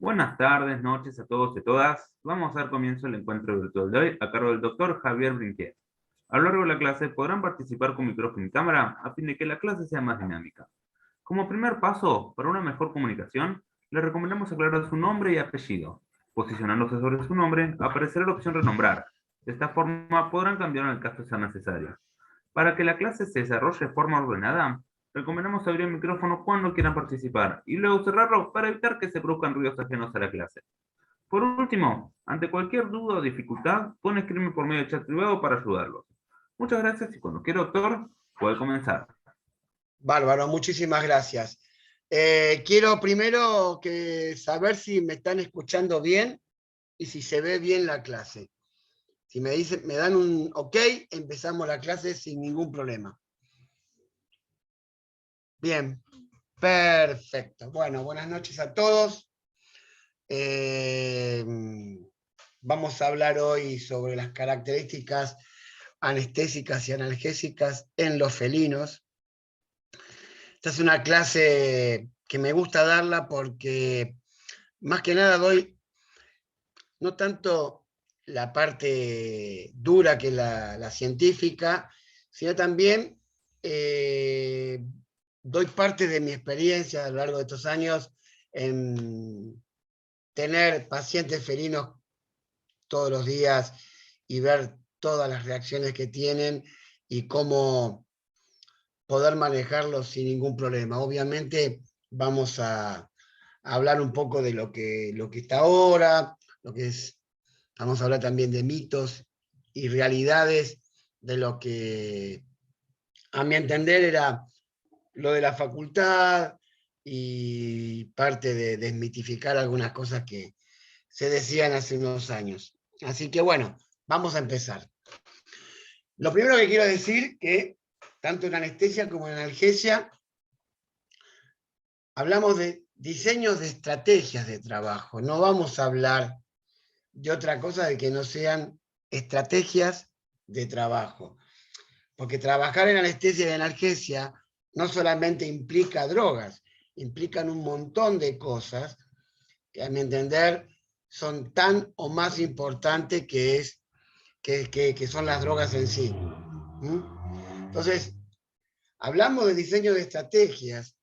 Buenas tardes, noches a todos y todas. Vamos a dar comienzo al encuentro virtual de hoy a cargo del doctor Javier Brinquet. A lo largo de la clase podrán participar con micrófono y cámara a fin de que la clase sea más dinámica. Como primer paso, para una mejor comunicación, les recomendamos aclarar su nombre y apellido. Posicionándose sobre su nombre, aparecerá la opción renombrar. De esta forma podrán cambiar en el caso sea necesario. Para que la clase se desarrolle de forma ordenada, recomendamos abrir el micrófono cuando quieran participar y luego cerrarlo para evitar que se produzcan ruidos ajenos a la clase. Por último, ante cualquier duda o dificultad, pueden escribirme por medio de chat privado para ayudarlos. Muchas gracias y cuando quiera, doctor, puede comenzar. Bárbaro, muchísimas gracias. Quiero primero saber si me están escuchando bien y si se ve bien la clase. Si me dicen, me dan un ok, empezamos la clase sin ningún problema. Bien, perfecto. Bueno, buenas noches a todos. Vamos a hablar hoy sobre las características anestésicas y analgésicas en los felinos. Esta es una clase que me gusta darla porque más que nada doy no tanto la parte dura que la científica, sino también doy parte de mi experiencia a lo largo de estos años en tener pacientes felinos todos los días y ver todas las reacciones que tienen y cómo poder manejarlos sin ningún problema. Obviamente vamos a hablar un poco de lo que está ahora, lo que es, vamos a hablar también de mitos y realidades de lo que a mi entender era lo de la facultad y parte de desmitificar algunas cosas que se decían hace unos años. Así que bueno, vamos a empezar. Lo primero que quiero decir que tanto en anestesia como en analgesia hablamos de diseños de estrategias de trabajo. No vamos a hablar de otra cosa de que no sean estrategias de trabajo. Porque trabajar en anestesia y analgesia no solamente implica drogas, implican un montón de cosas que a mi entender son tan o más importantes que son las drogas en sí. Entonces, hablamos de diseño de estrategias,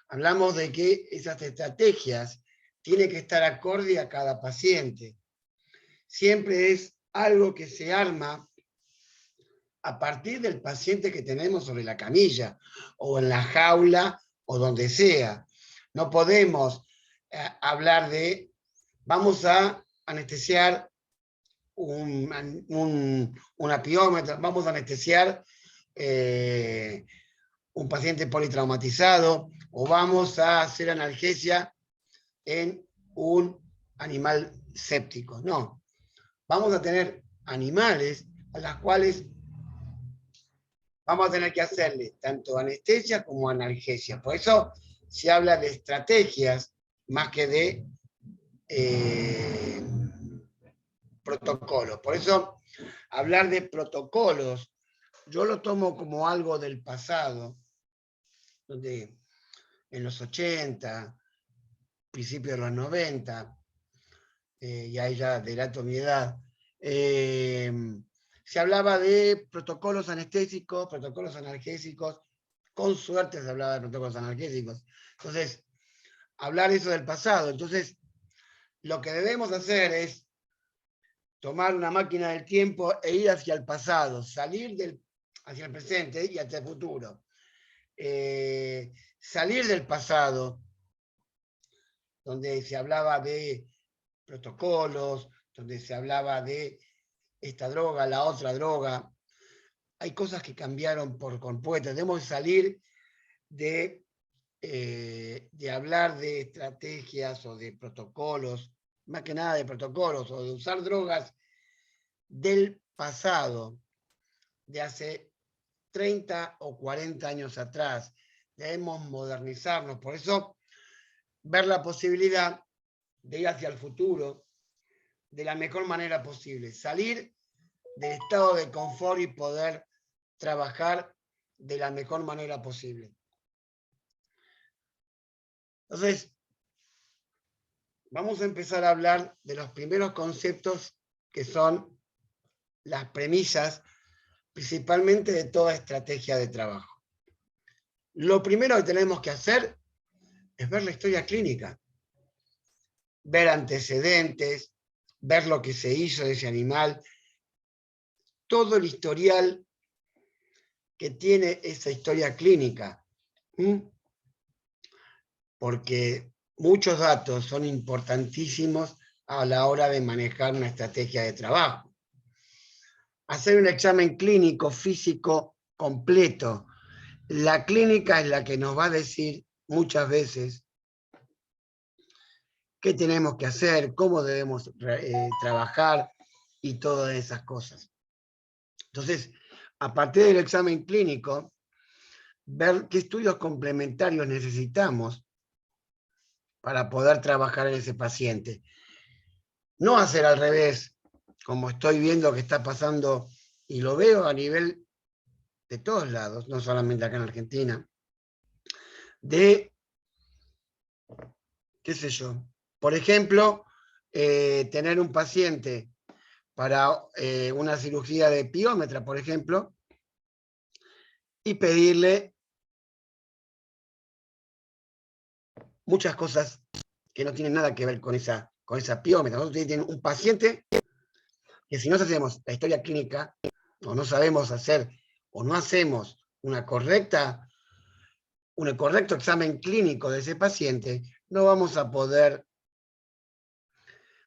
hablamos de que esas estrategias tienen que estar acorde a cada paciente. Siempre es algo que se arma a partir del paciente que tenemos sobre la camilla o en la jaula o donde sea. No podemos hablar de, vamos a anestesiar un apiómetro, vamos a anestesiar un paciente politraumatizado o vamos a hacer analgesia en un animal séptico. No, vamos a tener animales a las cuales vamos a tener que hacerle tanto anestesia como analgesia. Por eso se habla de estrategias más que de protocolos. Por eso hablar de protocolos, yo lo tomo como algo del pasado, donde en los 80, principios de los 90, y ahí ya delato mi edad, se hablaba de protocolos anestésicos, protocolos analgésicos, con suerte se hablaba de protocolos analgésicos. Entonces, hablar eso del pasado. Entonces, lo que debemos hacer es tomar una máquina del tiempo e ir hacia el pasado, hacia el presente y hacia el futuro. Salir del pasado, donde se hablaba de protocolos, donde se hablaba de esta droga, la otra droga. Hay cosas que cambiaron por completo. Debemos salir de hablar de estrategias o de protocolos, más que nada de protocolos, o de usar drogas del pasado, de hace 30 o 40 años atrás. Debemos modernizarnos. Por eso, ver la posibilidad de ir hacia el futuro de la mejor manera posible. Salir del estado de confort y poder trabajar de la mejor manera posible. Entonces, vamos a empezar a hablar de los primeros conceptos que son las premisas, principalmente de toda estrategia de trabajo. Lo primero que tenemos que hacer es ver la historia clínica, ver antecedentes, ver lo que se hizo de ese animal, todo el historial que tiene esa historia clínica. Porque muchos datos son importantísimos a la hora de manejar una estrategia de trabajo. Hacer un examen clínico físico completo. La clínica es la que nos va a decir muchas veces qué tenemos que hacer, cómo debemos trabajar y todas esas cosas. Entonces, a partir del examen clínico, ver qué estudios complementarios necesitamos para poder trabajar en ese paciente. No hacer al revés, como estoy viendo que está pasando y lo veo a nivel de todos lados, no solamente acá en Argentina, de, qué sé yo, por ejemplo, tener un paciente para una cirugía de piómetra, por ejemplo, y pedirle muchas cosas que no tienen nada que ver con esa piómetra. Nosotros tenemos un paciente que si no hacemos la historia clínica, o no sabemos hacer, o no hacemos un correcto examen clínico de ese paciente, no vamos a poder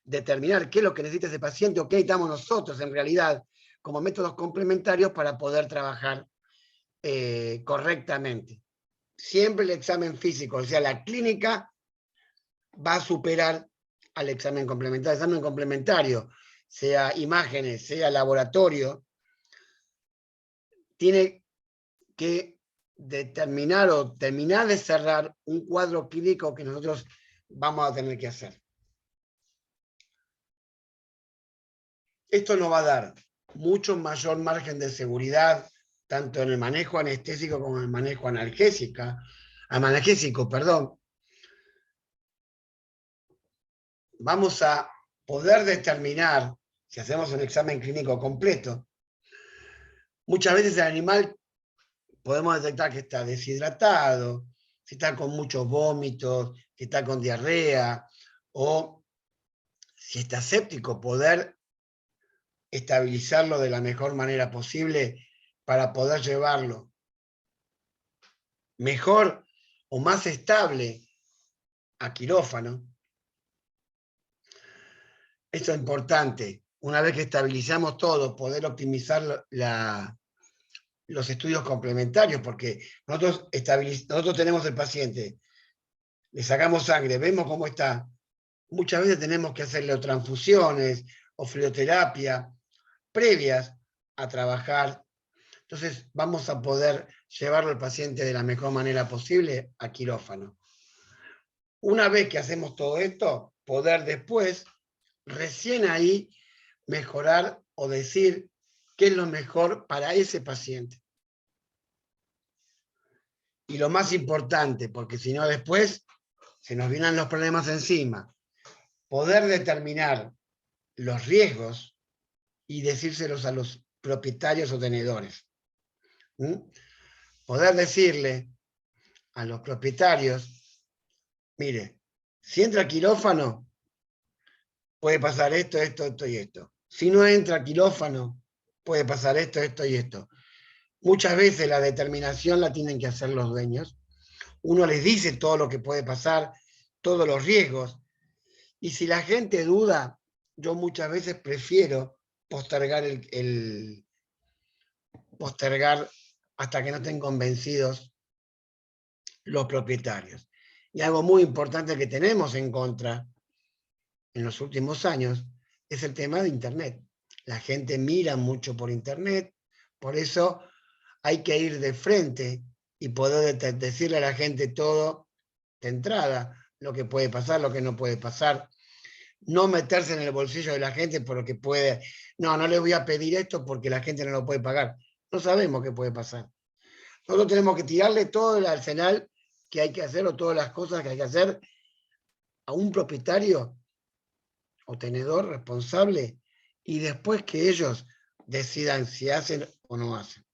determinar qué es lo que necesita ese paciente o qué necesitamos nosotros en realidad como métodos complementarios para poder trabajar correctamente. Siempre el examen físico, o sea, la clínica va a superar al examen complementario. El examen complementario, sea imágenes, sea laboratorio, tiene que determinar o terminar de cerrar un cuadro clínico que nosotros vamos a tener que hacer. Esto nos va a dar mucho mayor margen de seguridad, tanto en el manejo anestésico como en el manejo analgésico, perdón. Vamos a poder determinar, si hacemos un examen clínico completo, muchas veces el animal podemos detectar que está deshidratado, si está con muchos vómitos, si está con diarrea, o si está séptico, poder estabilizarlo de la mejor manera posible para poder llevarlo mejor o más estable a quirófano. Esto es importante. Una vez que estabilizamos todo, poder optimizar los estudios complementarios, porque nosotros tenemos el paciente, le sacamos sangre, vemos cómo está. Muchas veces tenemos que hacerle transfusiones o fluidoterapia previas a trabajar. Entonces vamos a poder llevarlo al paciente de la mejor manera posible a quirófano. Una vez que hacemos todo esto, poder después, recién ahí, mejorar o decir qué es lo mejor para ese paciente. Y lo más importante, porque si no después se nos vienen los problemas encima, poder determinar los riesgos y decírselos a los propietarios o tenedores. Poder decirle a los propietarios, mire, si entra quirófano, puede pasar esto, esto, esto y esto. Si no entra quirófano, puede pasar esto, esto y esto. Muchas veces la determinación la tienen que hacer los dueños. Uno les dice todo lo que puede pasar, todos los riesgos. Y si la gente duda, yo muchas veces prefiero postergar postergar hasta que no estén convencidos los propietarios. Y algo muy importante que tenemos en contra en los últimos años es el tema de Internet. La gente mira mucho por Internet, por eso hay que ir de frente y poder decirle a la gente todo de entrada, lo que puede pasar, lo que no puede pasar. No meterse en el bolsillo de la gente porque puede, no le voy a pedir esto porque la gente no lo puede pagar. No sabemos qué puede pasar. Nosotros tenemos que tirarle todo el arsenal que hay que hacer o todas las cosas que hay que hacer a un propietario o tenedor responsable y después que ellos decidan si hacen o no hacen.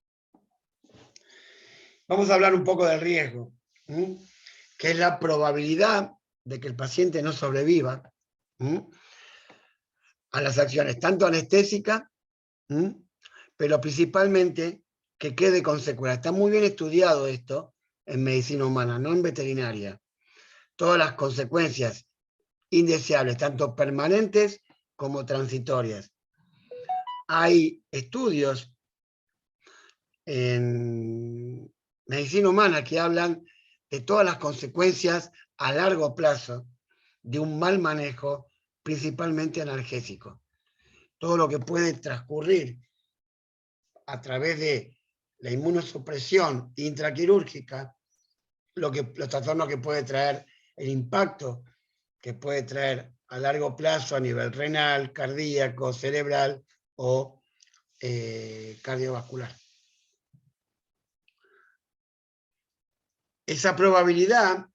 Vamos a hablar un poco del riesgo, que es la probabilidad de que el paciente no sobreviva a las acciones, tanto anestésicas, pero principalmente que quede con secuelas. Está muy bien estudiado esto en medicina humana, no en veterinaria. Todas las consecuencias indeseables, tanto permanentes como transitorias. Hay estudios en medicina humana que hablan de todas las consecuencias a largo plazo de un mal manejo, principalmente analgésico. Todo lo que puede transcurrir a través de la inmunosupresión intraquirúrgica, los trastornos que puede traer, el impacto que puede traer a largo plazo a nivel renal, cardíaco, cerebral o cardiovascular. Esa probabilidad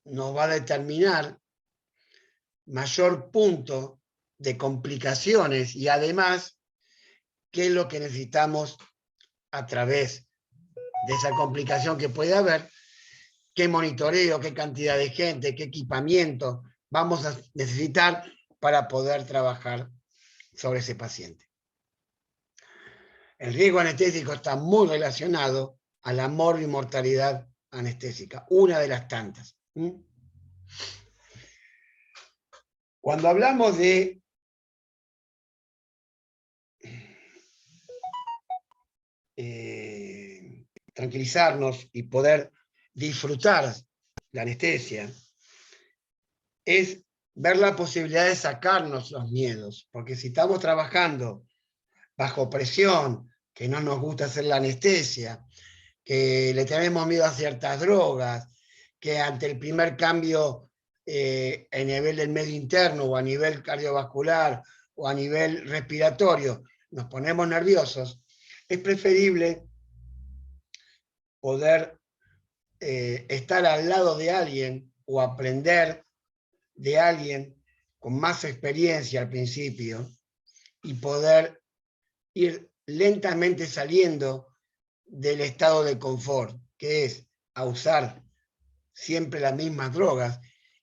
nos va a determinar mayor punto de complicaciones y además qué es lo que necesitamos a través de esa complicación que puede haber, qué monitoreo, qué cantidad de gente, qué equipamiento vamos a necesitar para poder trabajar sobre ese paciente. El riesgo anestésico está muy relacionado a la morbimortalidad anestésica, una de las tantas. Cuando hablamos de tranquilizarnos y poder disfrutar la anestesia, es ver la posibilidad de sacarnos los miedos, porque si estamos trabajando bajo presión, que no nos gusta hacer la anestesia, que le tenemos miedo a ciertas drogas, que ante el primer cambio a nivel del medio interno o a nivel cardiovascular o a nivel respiratorio nos ponemos nerviosos, es preferible poder estar al lado de alguien o aprender de alguien con más experiencia al principio y poder ir lentamente saliendo del estado de confort, que es a usar siempre las mismas drogas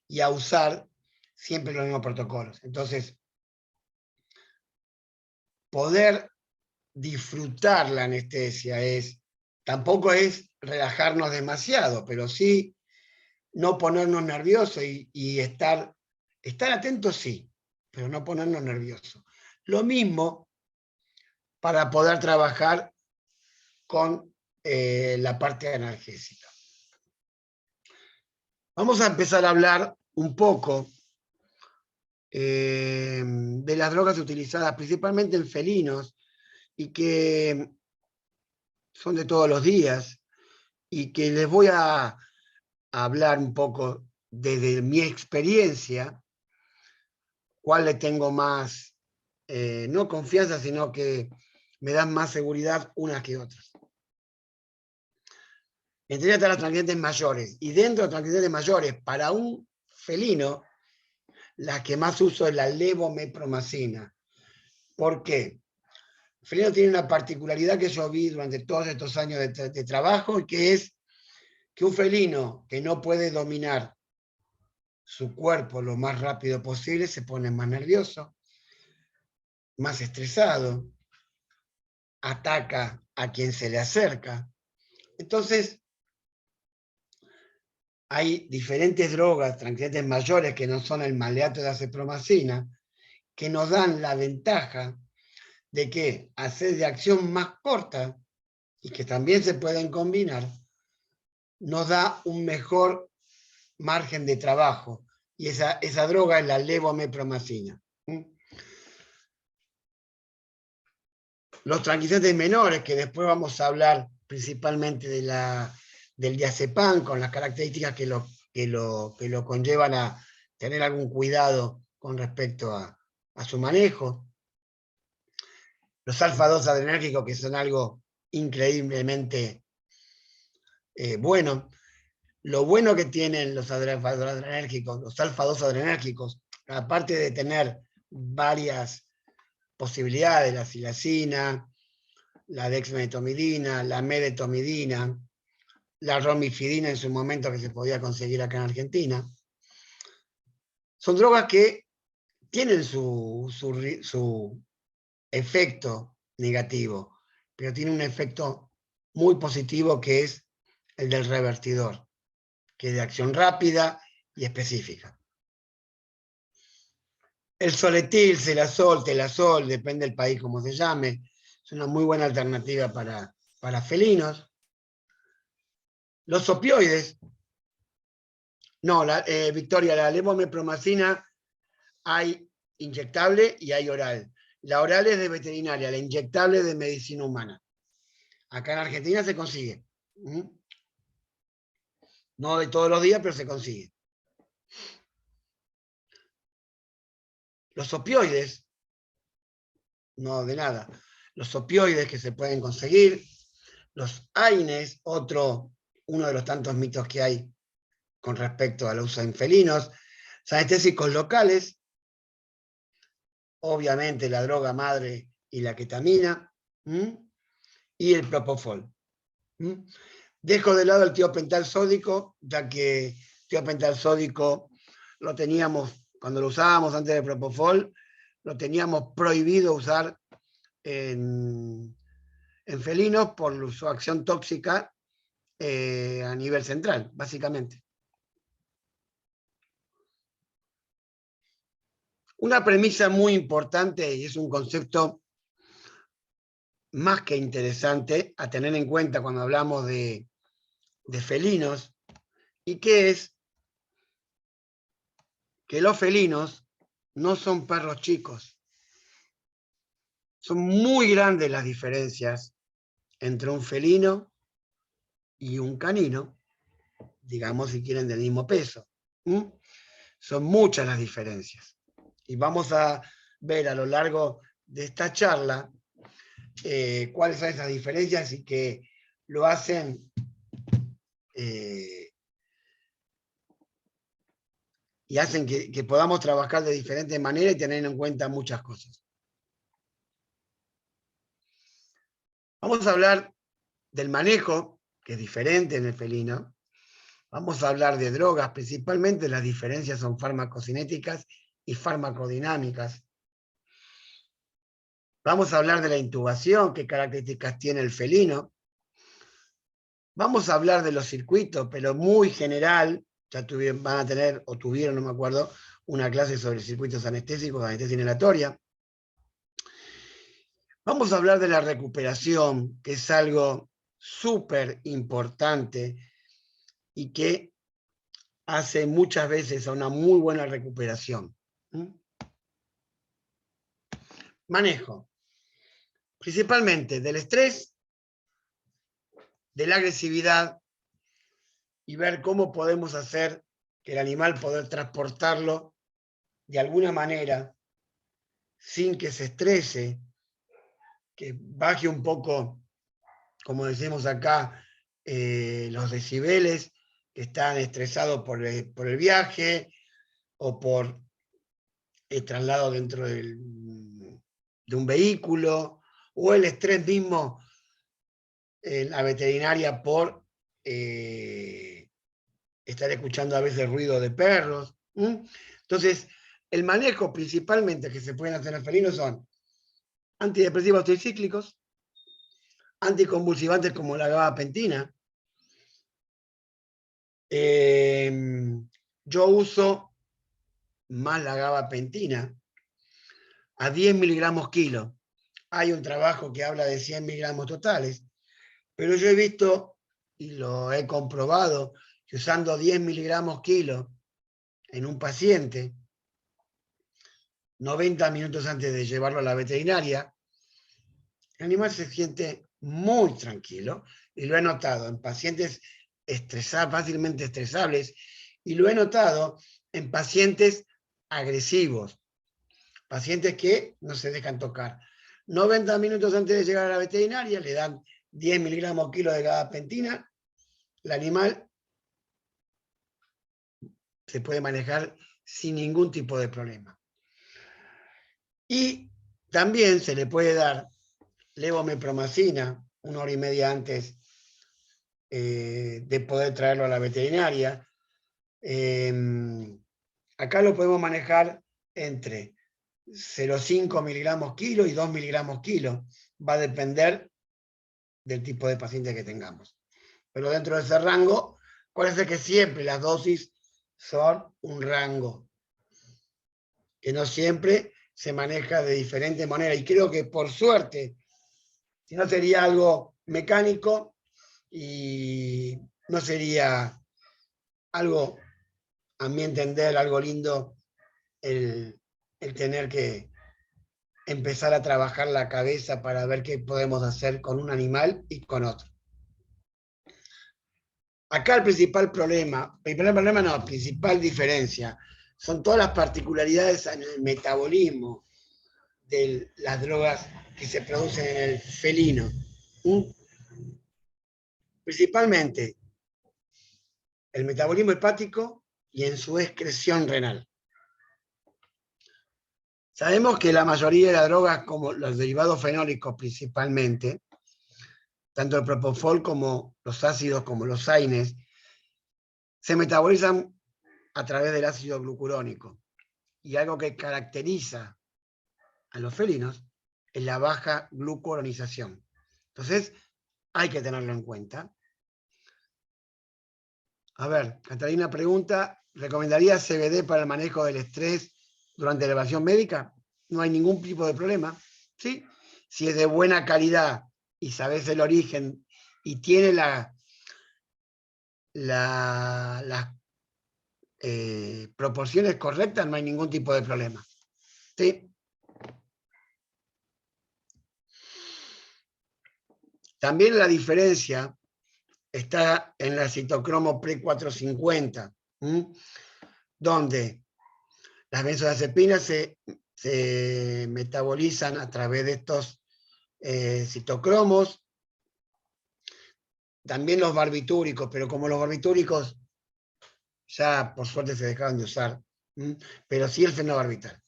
y a usar siempre los mismos protocolos. Entonces, poder disfrutar la anestesia tampoco es relajarnos demasiado, pero sí no ponernos nerviosos y estar atentos, sí, pero no ponernos nerviosos. Lo mismo para poder trabajar con la parte analgésica. Vamos a empezar a hablar un poco de las drogas utilizadas principalmente en felinos y que son de todos los días y que les voy a hablar un poco desde mi experiencia, cuál le tengo más, no confianza, sino que me dan más seguridad unas que otras. Entre ellas están las tranquilizantes mayores, y dentro de los tranquilizantes mayores, para un felino, la que más uso es la levomepromacina. ¿Por qué? El felino tiene una particularidad que yo vi durante todos estos años de trabajo, y que es que un felino que no puede dominar su cuerpo lo más rápido posible se pone más nervioso, más estresado, ataca a quien se le acerca. Entonces, hay diferentes drogas, tranquilizantes mayores, que no son el maleato de acepromacina, que nos dan la ventaja de que hacer de acción más corta y que también se pueden combinar, nos da un mejor margen de trabajo. Y esa droga es la levomepromacina. Los tranquilizantes menores, que después vamos a hablar principalmente del diazepam, con las características que lo conllevan a tener algún cuidado con respecto a su manejo. Los alfa-2 adrenérgicos, que son algo increíblemente bueno. Lo bueno que tienen los adrenérgicos, los alfa-2 adrenérgicos, aparte de tener varias posibilidades, la silacina, la dexmedetomidina, la medetomidina, la romifidina en su momento que se podía conseguir acá en Argentina, son drogas que tienen su efecto negativo, pero tienen un efecto muy positivo que es el del revertidor, que es de acción rápida y específica. El soletil, celasol, telasol, depende del país como se llame, es una muy buena alternativa para felinos. Los opioides, no, Victoria, la levomepromacina hay inyectable y hay oral. La oral es de veterinaria, la inyectable es de medicina humana. Acá en Argentina se consigue. No de todos los días, pero se consigue. Los opioides, no de nada, los opioides que se pueden conseguir, los AINES, uno de los tantos mitos que hay con respecto al uso en felinos, anestésicos locales, obviamente la droga madre y la ketamina, y el propofol. Dejo de lado el tiopental sódico, ya que el tiopental sódico lo teníamos, cuando lo usábamos antes del propofol, lo teníamos prohibido usar en felinos por su acción tóxica a nivel central, básicamente. Una premisa muy importante, y es un concepto más que interesante a tener en cuenta cuando hablamos de felinos, y que es que los felinos no son perros chicos. Son muy grandes las diferencias entre un felino y un canino, digamos si quieren del mismo peso. Son muchas las diferencias. Y vamos a ver a lo largo de esta charla cuáles son esas diferencias y que lo hacen y hacen que podamos trabajar de diferentes maneras y tener en cuenta muchas cosas. Vamos a hablar del manejo, que es diferente en el felino. Vamos a hablar de drogas, principalmente las diferencias son farmacocinéticas y farmacodinámicas. Vamos a hablar de la intubación, qué características tiene el felino. Vamos a hablar de los circuitos, pero muy general. Ya van a tener, o tuvieron, no me acuerdo, una clase sobre circuitos anestésicos, anestesia inhalatoria. Vamos a hablar de la recuperación, que es algo súper importante y que hace muchas veces a una muy buena recuperación. Manejo, principalmente del estrés, de la agresividad, y ver cómo podemos hacer que el animal poder transportarlo de alguna manera sin que se estrese, que baje un poco, como decimos acá, los decibeles que están estresados por el viaje o por el traslado dentro de un vehículo, o el estrés mismo en la veterinaria por estar escuchando a veces ruido de perros. Entonces, el manejo principalmente que se pueden hacer en felinos son antidepresivos tricíclicos, anticonvulsivantes como la gabapentina. Yo uso más la gabapentina a 10 miligramos kilo. Hay un trabajo que habla de 100 miligramos totales, pero yo he visto y lo he comprobado que usando 10 miligramos kilo en un paciente, 90 minutos antes de llevarlo a la veterinaria, el animal se siente muy tranquilo, y lo he notado en pacientes fácilmente estresables, y lo he notado en pacientes agresivos, pacientes que no se dejan tocar. 90 minutos antes de llegar a la veterinaria le dan 10 miligramos kilo de gabapentina, el animal se puede manejar sin ningún tipo de problema. Y también se le puede dar levomepromacina 1 hora y media antes de poder traerlo a la veterinaria. Acá lo podemos manejar entre 0,5 miligramos kilo y 2 miligramos kilo. Va a depender del tipo de paciente que tengamos. Pero dentro de ese rango, acuérdense que siempre las dosis son un rango, que no siempre se maneja de diferente manera. Y creo que por suerte, si no sería algo mecánico y no sería algo, a mi entender, algo lindo el tener que empezar a trabajar la cabeza para ver qué podemos hacer con un animal y con otro. Acá el principal diferencia, son todas las particularidades en el metabolismo de las drogas que se producen en el felino. Principalmente el metabolismo hepático y en su excreción renal. Sabemos que la mayoría de las drogas, como los derivados fenólicos principalmente, tanto el propofol como los ácidos, como los AINES, se metabolizan a través del ácido glucurónico. Y algo que caracteriza a los felinos es la baja glucuronización. Entonces, hay que tenerlo en cuenta. A ver, Catalina pregunta, ¿recomendaría CBD para el manejo del estrés durante la evaluación médica? No hay ningún tipo de problema, ¿sí? Si es de buena calidad y sabes el origen y tiene las proporciones correctas, no hay ningún tipo de problema. ¿Sí? También la diferencia está en la citocromo pre-450, donde las benzodiazepinas se metabolizan a través de estos citocromos, también los barbitúricos, pero como los barbitúricos ya por suerte se dejaron de usar, pero sí el fenobarbital.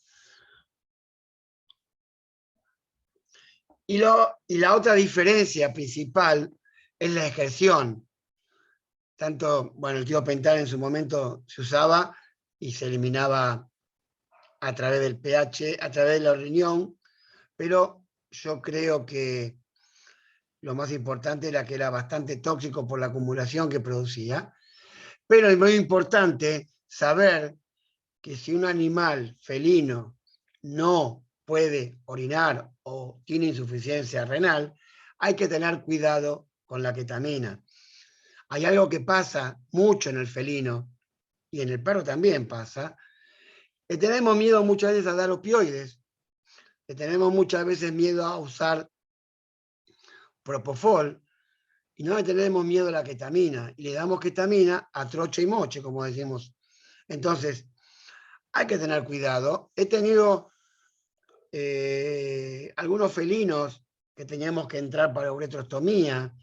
Y la otra diferencia principal es la excreción. Tanto, bueno, el tiopental en su momento se usaba y se eliminaba a través del pH, a través de la riñón, pero yo creo que lo más importante era que era bastante tóxico por la acumulación que producía. Pero es muy importante saber que si un animal felino no puede orinar o tiene insuficiencia renal, hay que tener cuidado con la ketamina. Hay algo que pasa mucho en el felino, y en el perro también pasa, que tenemos miedo muchas veces a dar opioides, que tenemos muchas veces miedo a usar propofol, y no le tenemos miedo a la ketamina, y le damos ketamina a troche y moche, como decimos. Entonces, hay que tener cuidado. He tenido algunos felinos que teníamos que entrar para uretrostomía,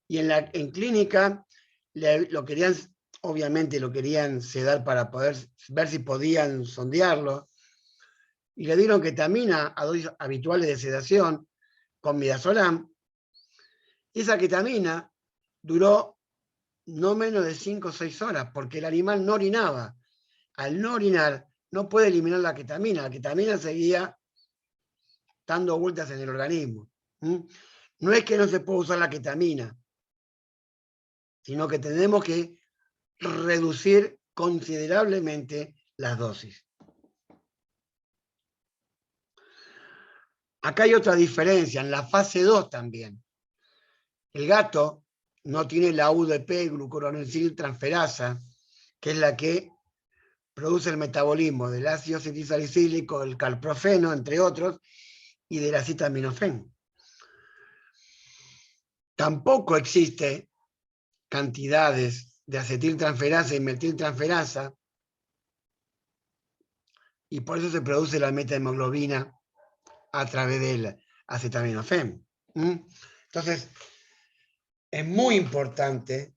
y en clínica lo querían, obviamente lo querían sedar para poder ver si podían sondearlo, y le dieron ketamina a dosis habituales de sedación con midazolam, y esa ketamina duró no menos de 5 o 6 horas, porque el animal no orinaba. Al no orinar, no puede eliminar la ketamina seguía dando vueltas en el organismo. No es que no se pueda usar la ketamina, sino que tenemos que reducir considerablemente las dosis. Acá hay otra diferencia, en la fase 2 también. El gato no tiene la UDP, glucuroniltransferasa, que es la que produce el metabolismo del ácido acetilsalicílico, del calprofeno, entre otros, y del acetaminofén. Tampoco existe cantidades de acetiltransferasa y metiltransferasa, y por eso se produce la metahemoglobina a través del acetaminofén. Entonces, es muy importante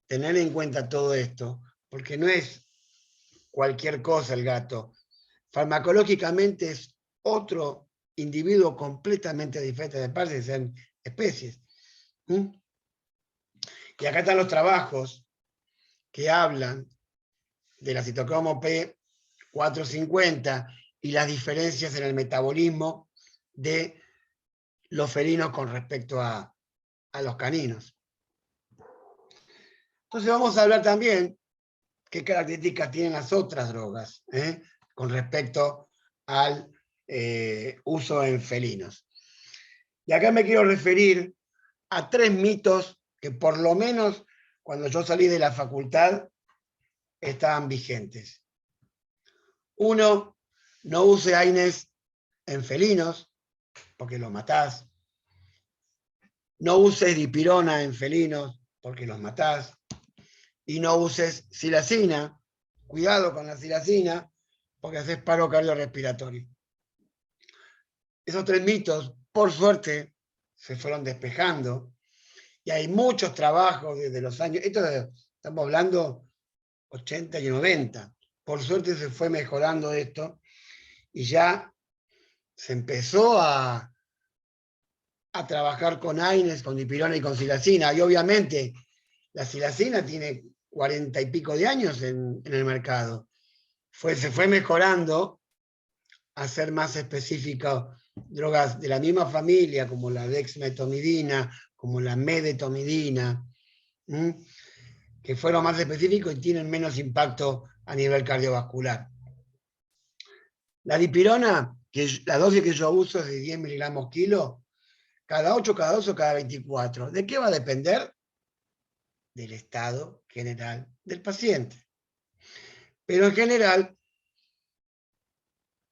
tener en cuenta todo esto, porque no es cualquier cosa el gato. Farmacológicamente es otro individuo completamente diferente, de parte de ser especies. Y acá están los trabajos que hablan de la citocromo P450 y las diferencias en el metabolismo de los felinos con respecto a los caninos. Entonces vamos a hablar también qué características tienen las otras drogas con respecto al uso en felinos. Y acá me quiero referir a 3 mitos que por lo menos cuando yo salí de la facultad estaban vigentes. 1, no use AINES en felinos, porque los matás. No uses dipirona en felinos, porque los matás. Y no uses silacina. Cuidado con la silacina, porque haces paro cardiorrespiratorio. Esos 3 mitos, por suerte, se fueron despejando. Y hay muchos trabajos desde los años, esto estamos hablando 80 y 90. Por suerte se fue mejorando esto y ya se empezó a trabajar con AINES, con dipirona y con silacina. Y obviamente la silacina tiene 40 y pico de años en el mercado. Se fue mejorando a ser más específico drogas de la misma familia, como la dexmetomidina, como la medetomidina, que fueron más específicos y tienen menos impacto a nivel cardiovascular. La dipirona, la dosis que yo uso es de 10 miligramos kilo, cada 8, cada 2 o cada 24. ¿De qué va a depender? Del estado general del paciente. Pero en general,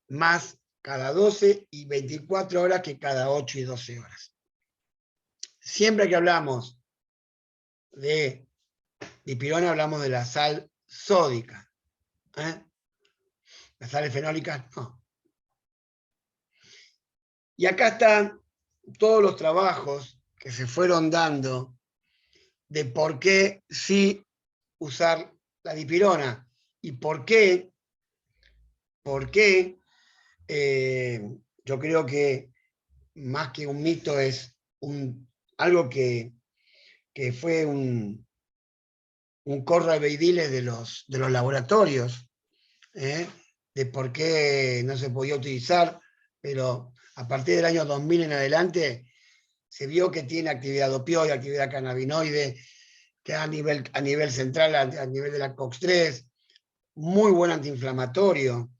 más cada 12 y 24 horas que cada 8 y 12 horas. Siempre que hablamos de dipirona, hablamos de la sal sódica. Las sales fenólicas, no. Y acá están todos los trabajos que se fueron dando de por qué sí usar la dipirona y por qué yo creo que más que un mito es algo que fue un corre-veidiles de los laboratorios, de por qué no se podía utilizar, pero a partir del año 2000 en adelante se vio que tiene actividad opioide, actividad cannabinoide, que a nivel central, a nivel de la COX-3, muy buen antiinflamatorio.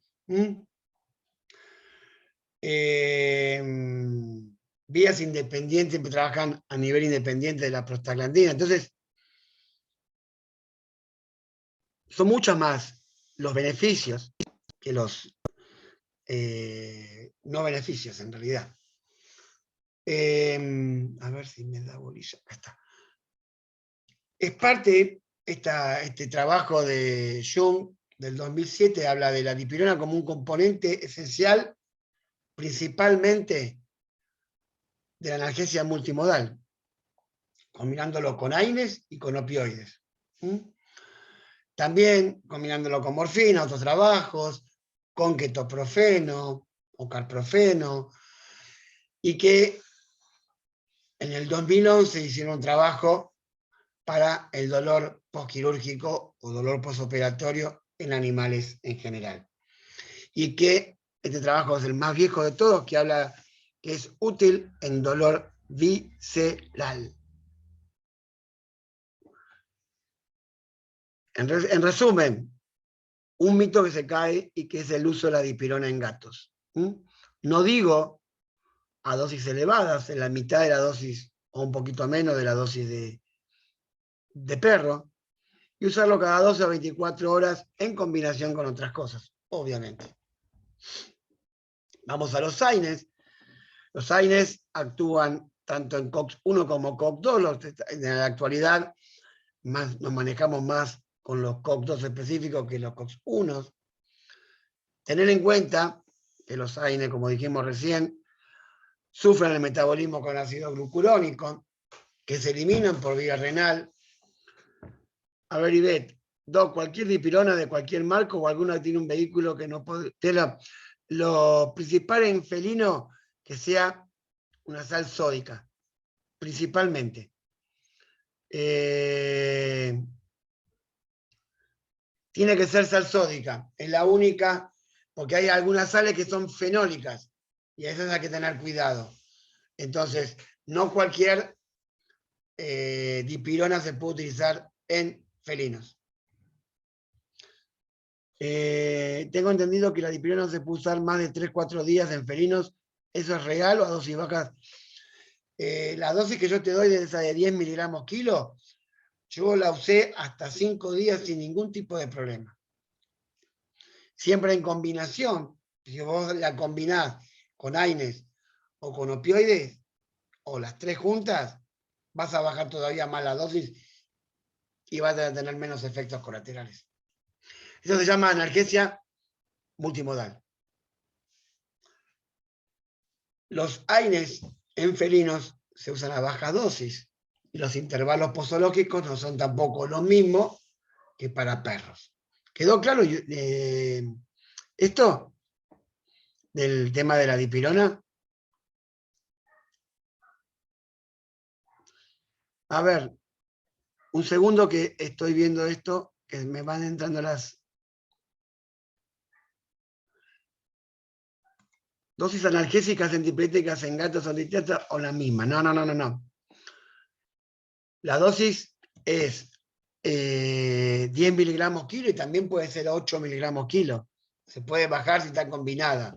Vías independientes que trabajan a nivel independiente de la prostaglandina. Entonces, son muchos más los beneficios que los no beneficios en realidad. A ver si me da bolilla. Acá está. Es parte, este trabajo de Jung del 2007 habla de la dipirona como un componente esencial, principalmente de la analgesia multimodal, combinándolo con AINES y con opioides. También combinándolo con morfina, otros trabajos, con ketoprofeno o carprofeno, y que en el 2011 hicieron un trabajo para el dolor postquirúrgico o dolor postoperatorio en animales en general. Y que este trabajo es el más viejo de todos, que habla que es útil en dolor visceral. En resumen, un mito que se cae y que es el uso de la dipirona en gatos. No digo a dosis elevadas, en la mitad de la dosis o un poquito menos de la dosis de perro, y usarlo cada 12 a 24 horas en combinación con otras cosas, obviamente. Vamos a los AINES. Los AINES actúan tanto en COX-1 como COX-2. En la actualidad nos manejamos más con los COX-2 específicos que los COX-1. Tener en cuenta que los AINES, como dijimos recién, sufren el metabolismo con ácido glucurónico, que se eliminan por vía renal. A ver, Ivette, cualquier dipirona de cualquier marca o alguna que tiene un vehículo que no puede... Lo principal en felino, que sea una sal sódica, principalmente. Tiene que ser sal sódica, es la única, porque hay algunas sales que son fenólicas, y a esas hay que tener cuidado. Entonces, no cualquier dipirona se puede utilizar en felinos. Tengo entendido que la dipirona se puede usar más de 3-4 días en felinos. ¿Eso es real o a dosis bajas? La dosis que yo te doy de esa de 10 miligramos kilo, yo la usé hasta 5 días sin ningún tipo de problema. Siempre en combinación. Si vos la combinás con AINES o con opioides, o las tres juntas, vas a bajar todavía más la dosis y vas a tener menos efectos colaterales. Eso se llama analgesia multimodal. Los AINES en felinos se usan a baja dosis y los intervalos posológicos no son tampoco lo mismo que para perros. ¿Quedó claro esto del tema de la dipirona? A ver, un segundo que estoy viendo esto, que me van entrando las... Dosis analgésicas antipiréticas en gatos son distintas o la misma. No. La dosis es 10 miligramos kilo y también puede ser 8 miligramos kilo. Se puede bajar si está combinada.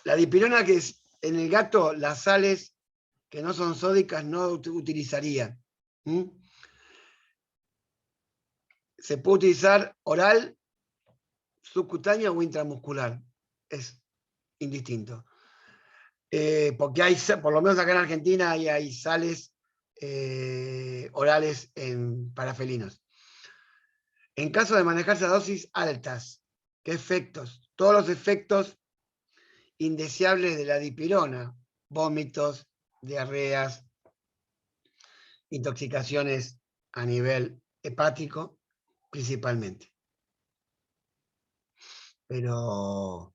La dipirona, que es en el gato, las sales que no son sódicas no utilizaría. Se puede utilizar oral, subcutánea o intramuscular. Es indistinto. Porque hay, por lo menos acá en Argentina, hay sales orales para felinos. En caso de manejarse a dosis altas, ¿qué efectos? Todos los efectos indeseables de la dipirona: vómitos, diarreas, intoxicaciones a nivel hepático, principalmente. Pero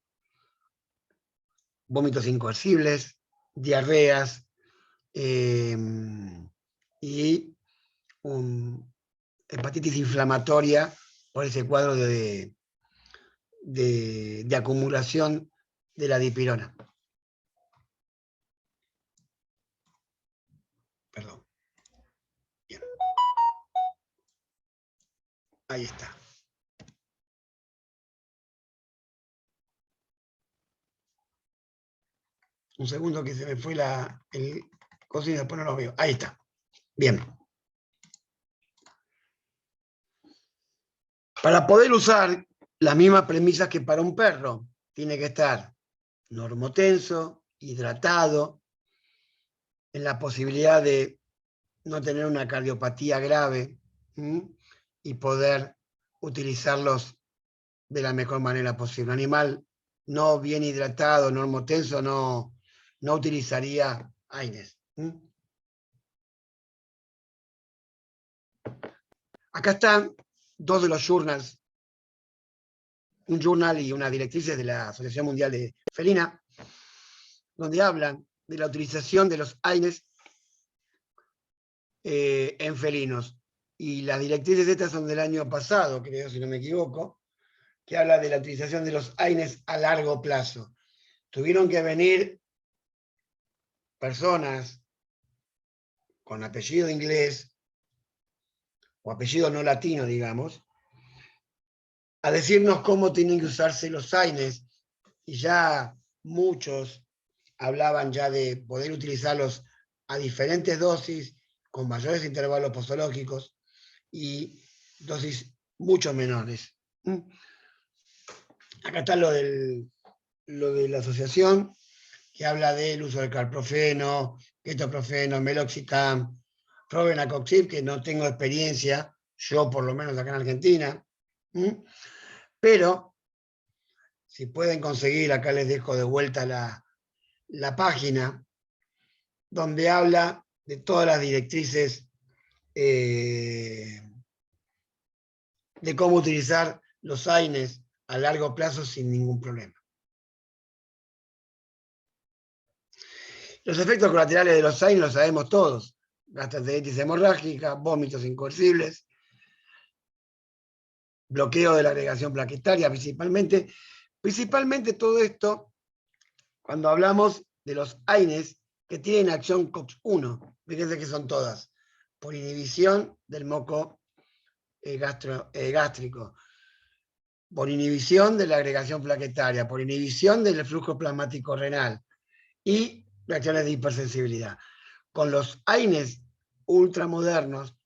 vómitos incoercibles, diarreas y hepatitis inflamatoria por ese cuadro de acumulación de la dipirona. Perdón. Bien. Ahí está. Un segundo que se me fue el coso y después no lo veo. Ahí está. Bien. Para poder usar las mismas premisas que para un perro, tiene que estar normotenso, hidratado, en la posibilidad de no tener una cardiopatía grave y poder utilizarlos de la mejor manera posible. Un animal no bien hidratado, normotenso, no utilizaría AINES. Acá están dos de los journals, un journal y unas directrices de la Asociación Mundial de Felina, donde hablan de la utilización de los AINES en felinos. Y las directrices estas son del año pasado, creo, si no me equivoco, que habla de la utilización de los AINES a largo plazo. Tuvieron que venir personas con apellido inglés o apellido no latino, digamos, a decirnos cómo tienen que usarse los AINES, y ya muchos hablaban ya de poder utilizarlos a diferentes dosis, con mayores intervalos posológicos y dosis mucho menores. Acá está lo de la asociación, que habla del uso del carprofeno, ketoprofeno, meloxicam, probenacoxib, que no tengo experiencia, yo por lo menos acá en Argentina, pero si pueden conseguir, acá les dejo de vuelta la página, donde habla de todas las directrices de cómo utilizar los AINES a largo plazo sin ningún problema. Los efectos colaterales de los AINES los sabemos todos: gastroenteritis hemorrágica, vómitos incoercibles, bloqueo de la agregación plaquetaria, principalmente todo esto cuando hablamos de los AINES que tienen acción COX-1. Fíjense que son todas por inhibición del moco gástrico, por inhibición de la agregación plaquetaria, por inhibición del flujo plasmático renal y reacciones de hipersensibilidad. Con los AINES ultramodernos,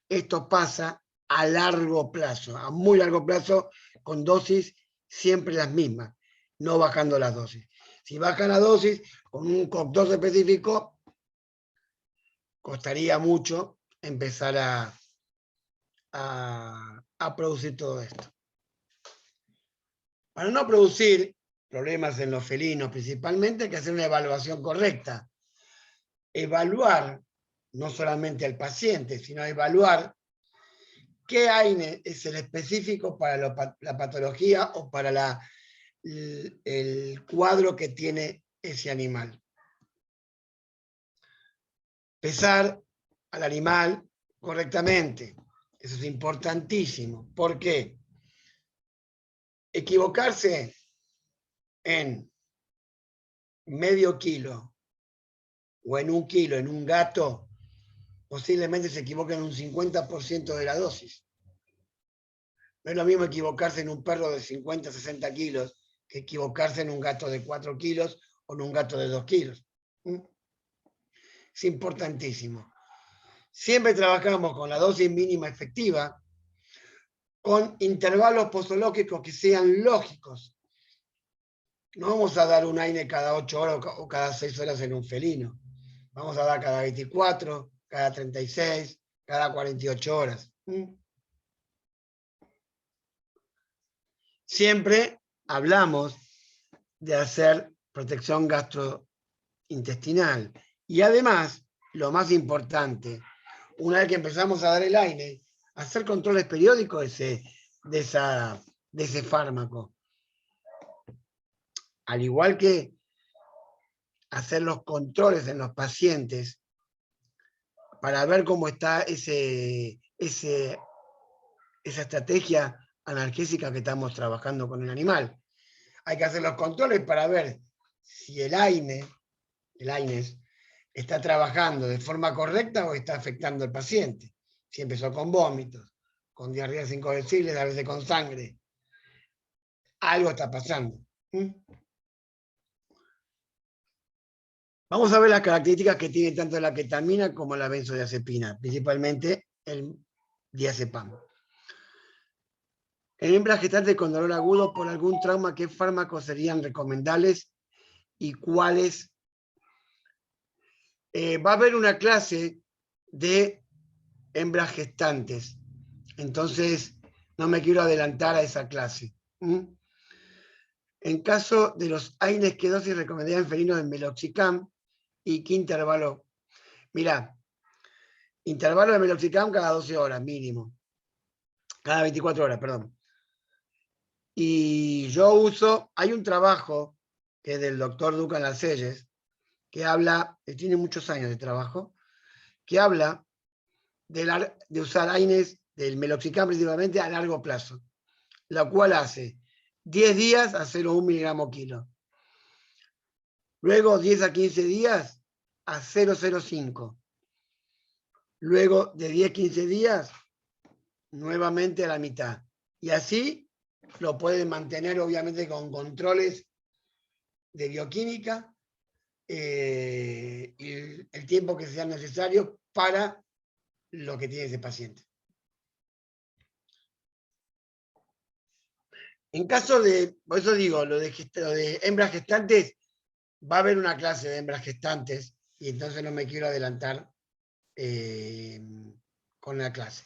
esto pasa a largo plazo, a muy largo plazo, con dosis siempre las mismas, no bajando las dosis. Si bajan la dosis con un COX-2 específico, costaría mucho empezar a producir todo esto. Para no producir problemas en los felinos principalmente, hay que hacer una evaluación correcta. Evaluar no solamente al paciente, sino evaluar qué AINE es el específico para la patología o para el cuadro que tiene ese animal. Pesar al animal correctamente. Eso es importantísimo. ¿Por qué? Equivocarse en medio kilo o en 1 kilo en un gato, posiblemente se equivoque en un 50% de la dosis. No es lo mismo equivocarse en un perro de 50, 60 kilos que equivocarse en un gato de 4 kilos o en un gato de 2 kilos. Es importantísimo. Siempre trabajamos con la dosis mínima efectiva, con intervalos posológicos que sean lógicos. No vamos a dar un AINE cada 8 horas o cada 6 horas en un felino. Vamos a dar cada 24, cada 36, cada 48 horas. Siempre hablamos de hacer protección gastrointestinal. Y además, lo más importante, una vez que empezamos a dar el AINE, hacer controles periódicos de ese fármaco. Al igual que hacer los controles en los pacientes para ver cómo está esa estrategia analgésica que estamos trabajando con el animal. Hay que hacer los controles para ver si el AINES está trabajando de forma correcta o está afectando al paciente. Si empezó con vómitos, con diarreas inconversibles, a veces con sangre. Algo está pasando. Vamos a ver las características que tiene tanto la ketamina como la benzodiazepina, principalmente el diazepam. En hembras gestantes con dolor agudo por algún trauma, ¿qué fármacos serían recomendables y cuáles? Va a haber una clase de hembras gestantes, entonces no me quiero adelantar a esa clase. En caso de los AINES, ¿qué dosis recomendaría en felinos de meloxicam y qué intervalo? Mirá, intervalo de meloxicam cada 12 horas mínimo, cada 24 horas, perdón. Y yo uso, hay un trabajo que es del doctor Duncan Lascelles, que habla, tiene muchos años de trabajo, que habla de usar AINES del meloxicam principalmente a largo plazo, la cual hace 10 días a 0,1 miligramo kilo. Luego 10 a 15 días a 0,05. Luego de 10 a 15 días, nuevamente a la mitad. Y así lo pueden mantener obviamente con controles de bioquímica y el tiempo que sea necesario para lo que tiene ese paciente. En caso de, por eso digo, lo de hembras gestantes, va a haber una clase de hembras gestantes y entonces no me quiero adelantar con la clase.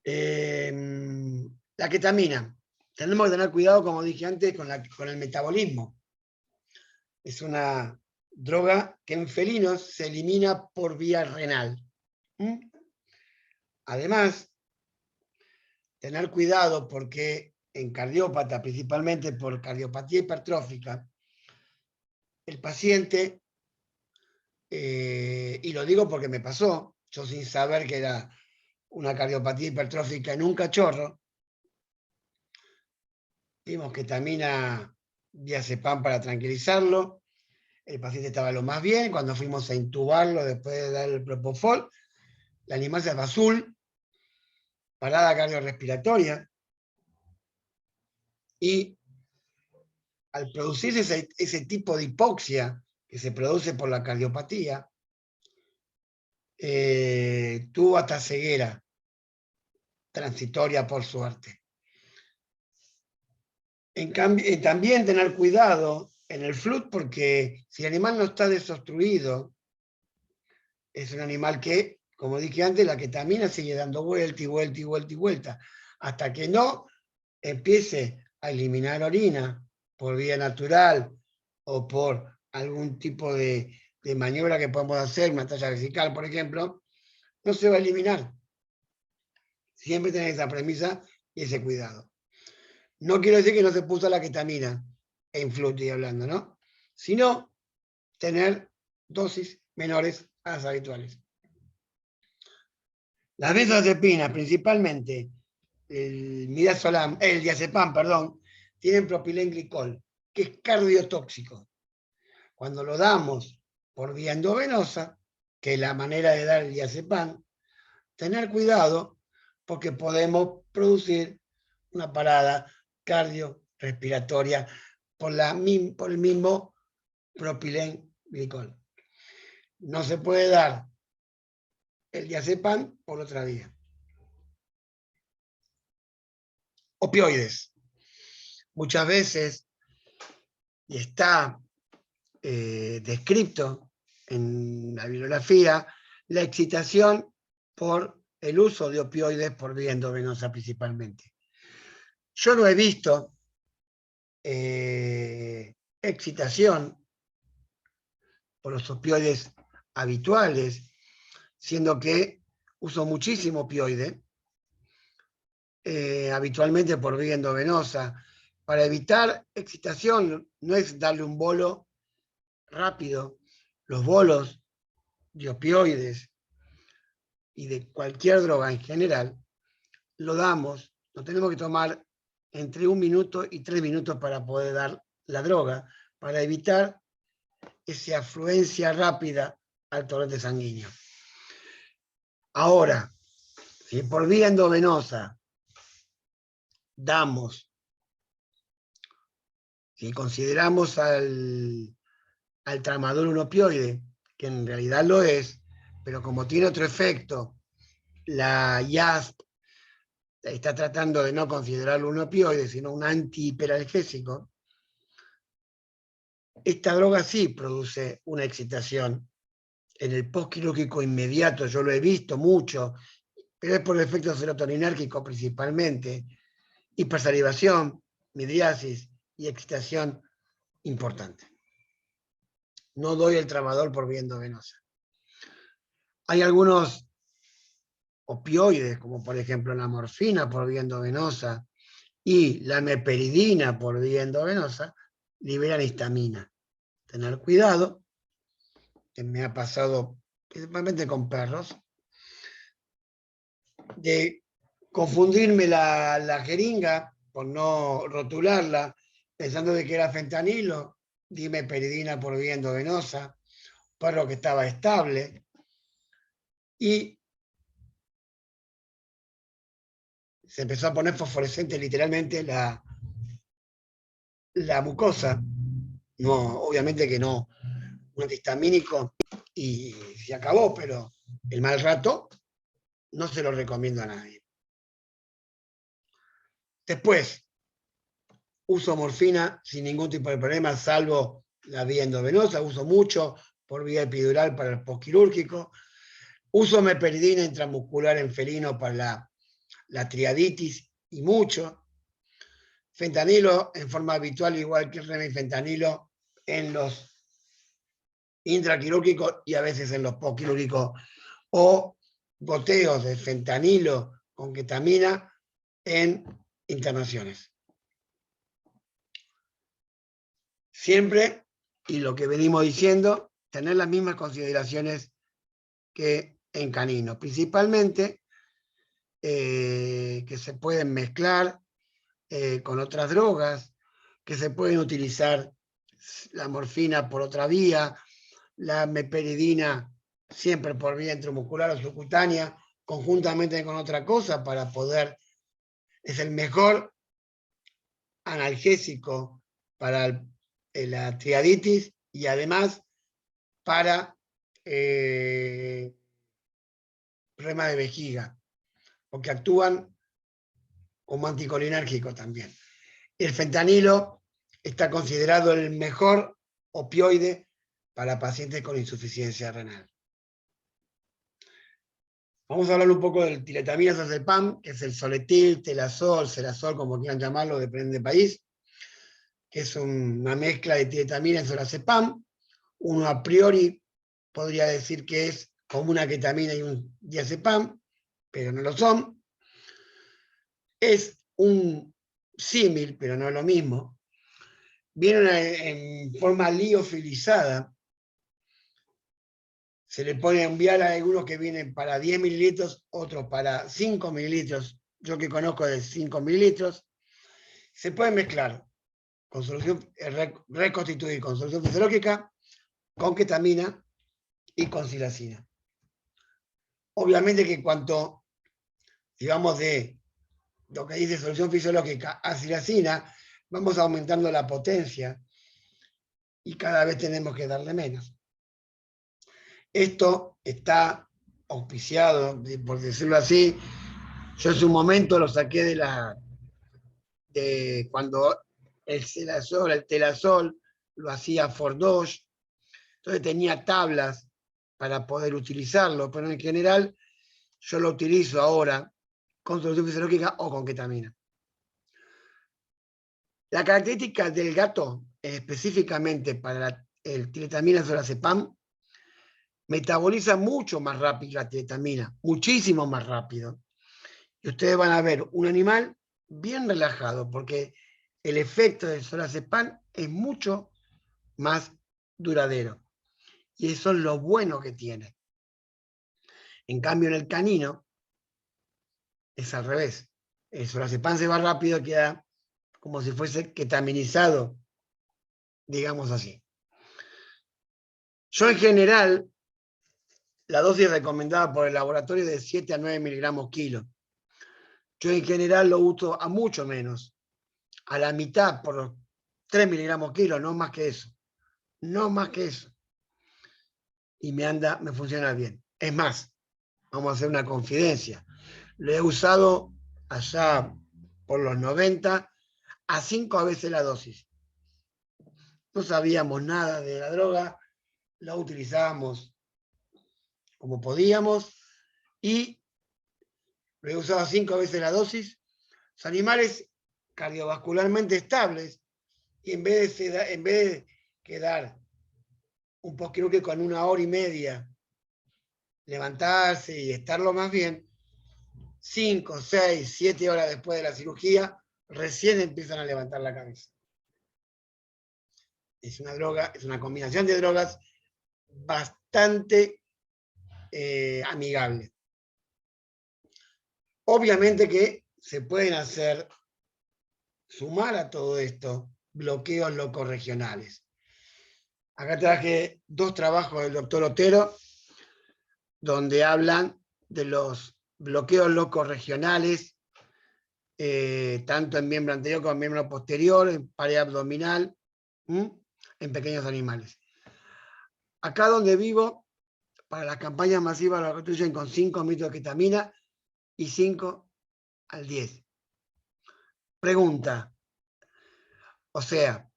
La ketamina. tenemos que tener cuidado, como dije antes, con el metabolismo. Es una droga que en felinos se elimina por vía renal. Además, tener cuidado porque en cardiópata, principalmente por cardiopatía hipertrófica, el paciente, y lo digo porque me pasó, yo sin saber que era una cardiopatía hipertrófica en un cachorro, dimos ketamina diazepam para tranquilizarlo, el paciente estaba lo más bien, cuando fuimos a intubarlo después de dar el propofol, el animal se fue azul, parada cardiorrespiratoria, y al producirse ese tipo de hipoxia que se produce por la cardiopatía, tuvo hasta ceguera transitoria, por suerte. En cambio, también tener cuidado en el flut, porque si el animal no está desobstruido, es un animal que, como dije antes, la ketamina sigue dando vuelta y vuelta y vuelta y vuelta, hasta que no empiece a eliminar orina por vía natural o por algún tipo de maniobra que podemos hacer, una talla vesical, por ejemplo, no se va a eliminar. Siempre tener esa premisa y ese cuidado. No quiero decir que no se puso la ketamina en flut, estoy hablando, ¿no? Sino tener dosis menores a las habituales. Las benzodiazepinas, principalmente el diazepam, perdón, tienen propilenglicol, que es cardiotóxico. Cuando lo damos por vía endovenosa, que es la manera de dar el diazepam, tener cuidado porque podemos producir una parada cardiorrespiratoria por el mismo propilenglicol. No se puede dar el diazepam por otra vía. Opioides. Muchas veces, y está descrito en la bibliografía, la excitación por el uso de opioides por vía endovenosa principalmente. Yo no he visto excitación por los opioides habituales, siendo que uso muchísimo opioide, habitualmente por vía endovenosa. Para evitar excitación no es darle un bolo rápido. Los bolos de opioides y de cualquier droga en general, lo damos, lo tenemos que tomar entre 1 minuto y 3 minutos para poder dar la droga, para evitar esa afluencia rápida al torrente sanguíneo. Ahora, si por vía endovenosa damos, si consideramos al tramadol un opioide, que en realidad lo es, pero como tiene otro efecto, la IASP está tratando de no considerarlo un opioide, sino un antihiperalgésico. Esta droga sí produce una excitación en el postquirúrgico inmediato, yo lo he visto mucho, pero es por el efecto serotoninérgico principalmente, hipersalivación, midriasis y excitación importante. No doy el tramadol por vía endovenosa. Hay algunos opioides, como por ejemplo la morfina por vía endovenosa y la meperidina por vía endovenosa, liberan histamina. Tener cuidado, que me ha pasado principalmente con perros, de confundirme la jeringa por no rotularla, pensando de que era fentanilo, di meperidina por vía endovenosa, perro que estaba estable, y se empezó a poner fosforescente literalmente la mucosa. No, obviamente que no, un antihistamínico y se acabó, pero el mal rato no se lo recomiendo a nadie. Después, uso morfina sin ningún tipo de problema, salvo la vía endovenosa, uso mucho por vía epidural para el postquirúrgico, uso meperidina intramuscular en felino para la triaditis y mucho. fentanilo en forma habitual, igual que el remifentanilo en los intraquirúrgicos y a veces en los postquirúrgicos, o goteos de fentanilo con ketamina en internaciones. Siempre, y lo que venimos diciendo, tener las mismas consideraciones que en caninos, principalmente que se pueden mezclar con otras drogas, que se pueden utilizar la morfina por otra vía, la meperidina siempre por vía intramuscular o subcutánea, conjuntamente con otra cosa para poder, es el mejor analgésico para la triaditis y además para problema de vejiga, porque actúan como anticolinérgico también. El fentanilo está considerado el mejor opioide para pacientes con insuficiencia renal. Vamos a hablar un poco del tiletamina azazepam, que es el soletil, telazol, cerazol, como quieran llamarlo, depende del país, que es una mezcla de tiletamina y solazepam. Uno a priori podría decir que es como una ketamina y un diazepam, pero no lo son. Es un símil, pero no es lo mismo. Vienen en forma liofilizada. Se le pone un vial a algunos que vienen para 10 mililitros, otros para 5 mililitros. Yo que conozco de 5 mililitros. Se puede mezclar con solución, reconstituir con solución fisiológica, con ketamina y con silacina. Obviamente que cuanto, digamos, de lo que dice solución fisiológica a silacina, vamos aumentando la potencia y cada vez tenemos que darle menos. Esto está auspiciado, por decirlo así. Yo en su momento lo saqué de cuando el telazol lo hacía Fordoche, entonces tenía tablas para poder utilizarlo, pero en general yo lo utilizo ahora con solución fisiológica o con ketamina. La característica del gato, específicamente para el tiletamina solazepam, metaboliza mucho más rápido la tiletamina, muchísimo más rápido. Y ustedes van a ver un animal bien relajado, porque el efecto del solazepam es mucho más duradero. Y eso es lo bueno que tiene. En cambio, en el canino es al revés. El solazepam se va rápido, queda como si fuese ketaminizado, digamos así. Yo en general, la dosis recomendada por el laboratorio es de 7 a 9 miligramos kilo. Yo en general lo uso a mucho menos, a la mitad por los 3 miligramos kilo, no más que eso. No más que eso. Y me funciona bien. Es más, vamos a hacer una confidencia. Lo he usado allá por los 90 a 5 veces la dosis. No sabíamos nada de la droga, la utilizábamos como podíamos y lo he usado a 5 veces la dosis. Los animales cardiovascularmente estables y en vez de quedar un postquirúrgico con 1 hora y media, levantarse y estarlo más bien, 5, 6, 7 horas después de la cirugía, recién empiezan a levantar la cabeza. Es una droga, es una combinación de drogas bastante amigable. Obviamente que se pueden hacer, sumar a todo esto, bloqueos locorregionales. Acá traje 2 trabajos del doctor Otero, donde hablan de los bloqueos locorregionales, tanto en miembro anterior como en miembro posterior, en pared abdominal, en pequeños animales. Acá donde vivo, para las campañas masivas lo restituyen con 5 mililitros de ketamina y 5 al 10. Pregunta, o sea,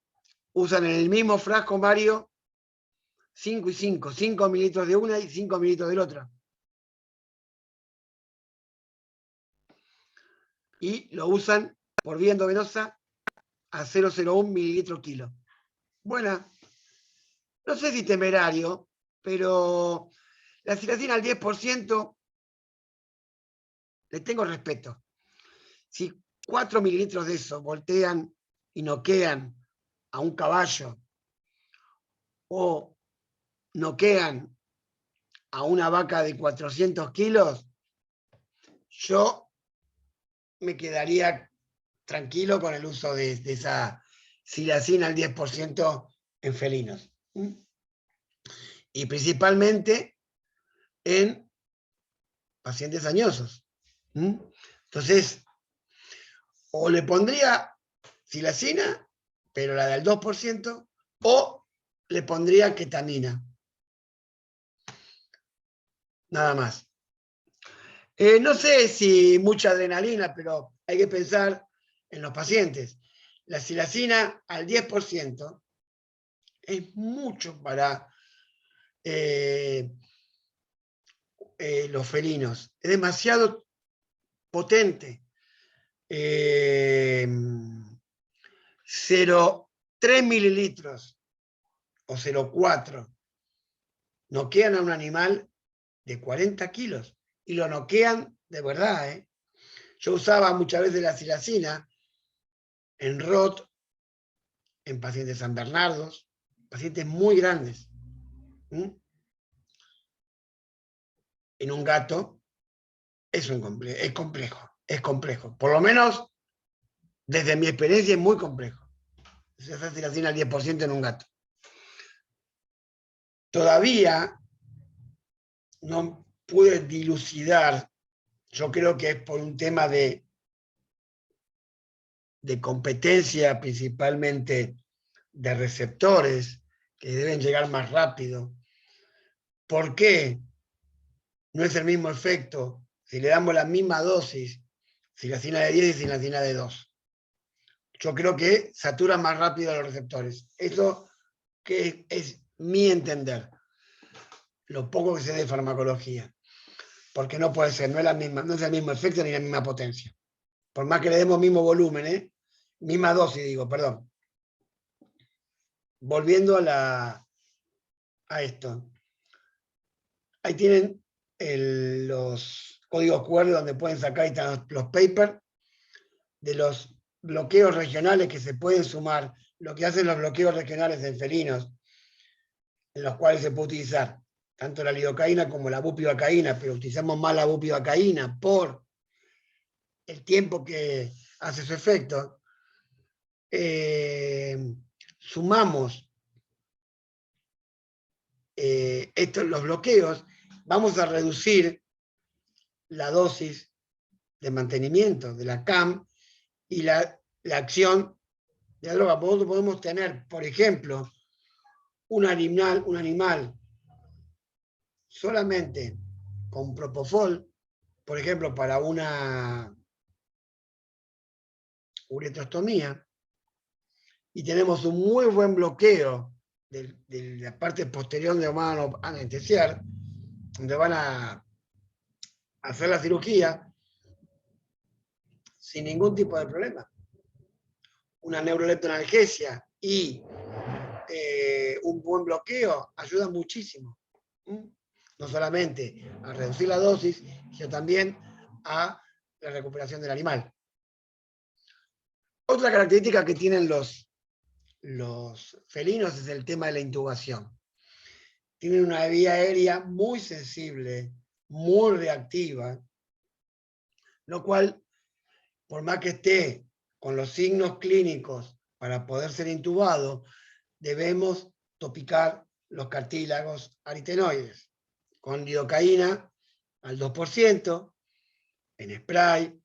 usan en el mismo frasco, Mario, 5 y 5, 5 mililitros de una y 5 mililitros de la otra. Y lo usan por vía endovenosa a 0,01 mililitro kilo. Buena. No sé si temerario, pero la silacina al 10% le tengo respeto. Si 4 mililitros de eso voltean y noquean a un caballo o noquean a una vaca de 400 kilos, yo me quedaría tranquilo con el uso de esa silacina al 10% en felinos. Y principalmente en pacientes añosos. Entonces, o le pondría silacina, pero la del 2%, o le pondría ketamina. Nada más. No sé si mucha adrenalina, pero hay que pensar en los pacientes. La silacina al 10% es mucho para los felinos. Es demasiado potente. 0,3 mililitros o 0,4 noquean a un animal de 40 kilos y lo noquean de verdad. Yo usaba muchas veces la silacina en ROT, en pacientes San Bernardos, pacientes muy grandes. En un gato es complejo. Por lo menos, desde mi experiencia, es muy complejo. Se hace silacina al 10% en un gato. Todavía no pude dilucidar, yo creo que es por un tema de competencia, principalmente de receptores, que deben llegar más rápido. ¿Por qué no es el mismo efecto si le damos la misma dosis, silacina de 10 y silacina de 2? Yo creo que satura más rápido a los receptores. Eso que es mi entender, lo poco que sé de farmacología. Porque no puede ser, no es el mismo efecto ni la misma potencia. Por más que le demos mismo volumen, misma dosis, digo, perdón. Volviendo a esto. Ahí tienen los códigos QR donde pueden sacar, ahí están los papers de los bloqueos regionales que se pueden sumar, lo que hacen los bloqueos regionales en felinos, en los cuales se puede utilizar tanto la lidocaína como la bupivacaína, pero utilizamos más la bupivacaína por el tiempo que hace su efecto. Sumamos los bloqueos, vamos a reducir la dosis de mantenimiento de la CAM y la acción de la droga. Podemos tener, por ejemplo, un animal solamente con propofol, por ejemplo, para una uretrostomía, y tenemos un muy buen bloqueo de la parte posterior donde van a anestesiar, donde van a hacer la cirugía, sin ningún tipo de problema. Una neuroleptonalgesia y un buen bloqueo ayuda muchísimo. No solamente a reducir la dosis, sino también a la recuperación del animal. Otra característica que tienen los felinos es el tema de la intubación. Tienen una vía aérea muy sensible, muy reactiva, lo cual, por más que esté con los signos clínicos para poder ser intubado, debemos topicar los cartílagos aritenoides con lidocaína al 2%, en spray,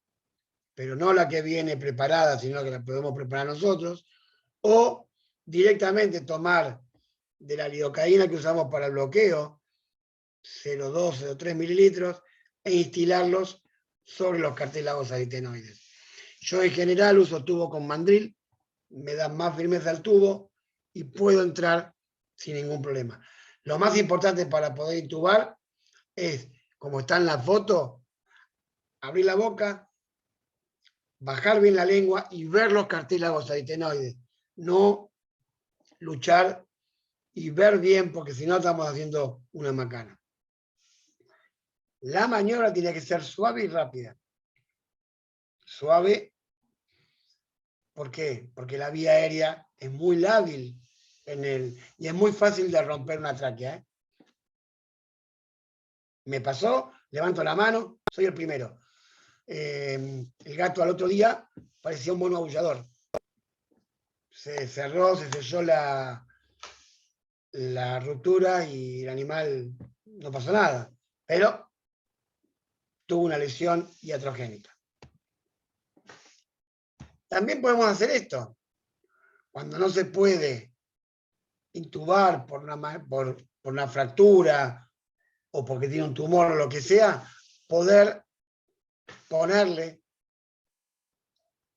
pero no la que viene preparada, sino que la podemos preparar nosotros, o directamente tomar de la lidocaína que usamos para el bloqueo, 0,2, 0,3 mililitros, e instilarlos sobre los cartílagos aritenoides. Yo en general uso tubo con mandril, me da más firmeza al tubo y puedo entrar sin ningún problema. Lo más importante para poder intubar es, como está en la foto, abrir la boca, bajar bien la lengua y ver los cartílagos aritenoides. No luchar y ver bien, porque si no estamos haciendo una macana. La maniobra tiene que ser suave y rápida. Suave, ¿por qué? Porque la vía aérea es muy lábil y es muy fácil de romper una tráquea. Me pasó, levanto la mano, soy el primero. El gato al otro día parecía un mono aullador. Se cerró, se selló la ruptura y el animal no pasó nada, pero tuvo una lesión iatrogénica. También podemos hacer esto. Cuando no se puede intubar por una fractura o porque tiene un tumor o lo que sea, poder ponerle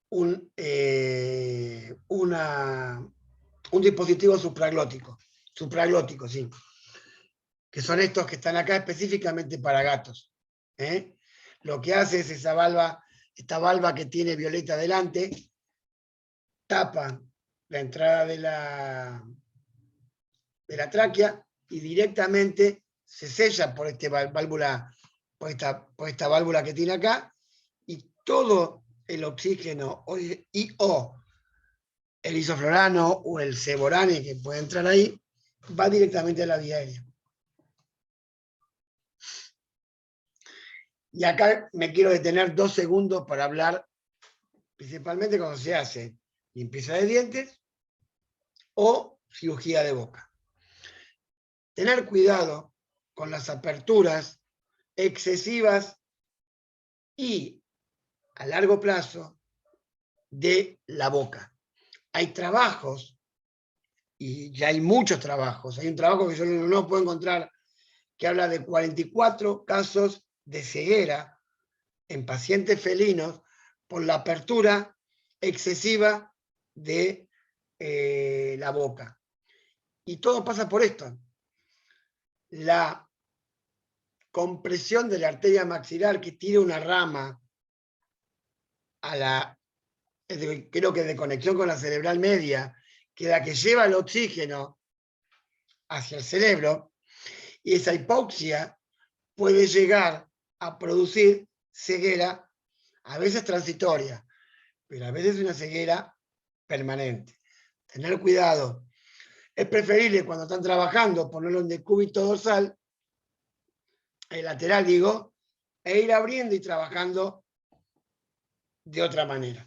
un dispositivo supraglótico, sí, que son estos que están acá específicamente para gatos. Lo que hace es esta valva que tiene Violeta delante, tapa la entrada de la tráquea y directamente se sella por esta válvula que tiene acá, y todo el oxígeno o el isoflorano o el ceborane que puede entrar ahí, va directamente a la vía aérea. Y acá me quiero detener 2 segundos para hablar, principalmente cuando se hace limpieza de dientes o cirugía de boca. Tener cuidado con las aperturas excesivas y a largo plazo de la boca. Hay trabajos, y ya hay muchos trabajos. Hay un trabajo que yo no puedo encontrar que habla de 44 casos de ceguera en pacientes felinos por la apertura excesiva de la boca. Y todo pasa por esto. La compresión de la arteria maxilar que tiene una rama creo que de conexión con la cerebral media, que es la que lleva el oxígeno hacia el cerebro, y esa hipoxia puede llegar a producir ceguera, a veces transitoria, pero a veces una ceguera permanente. Tener cuidado. Es preferible cuando están trabajando ponerlo en decúbito dorsal, el lateral digo, e ir abriendo y trabajando de otra manera.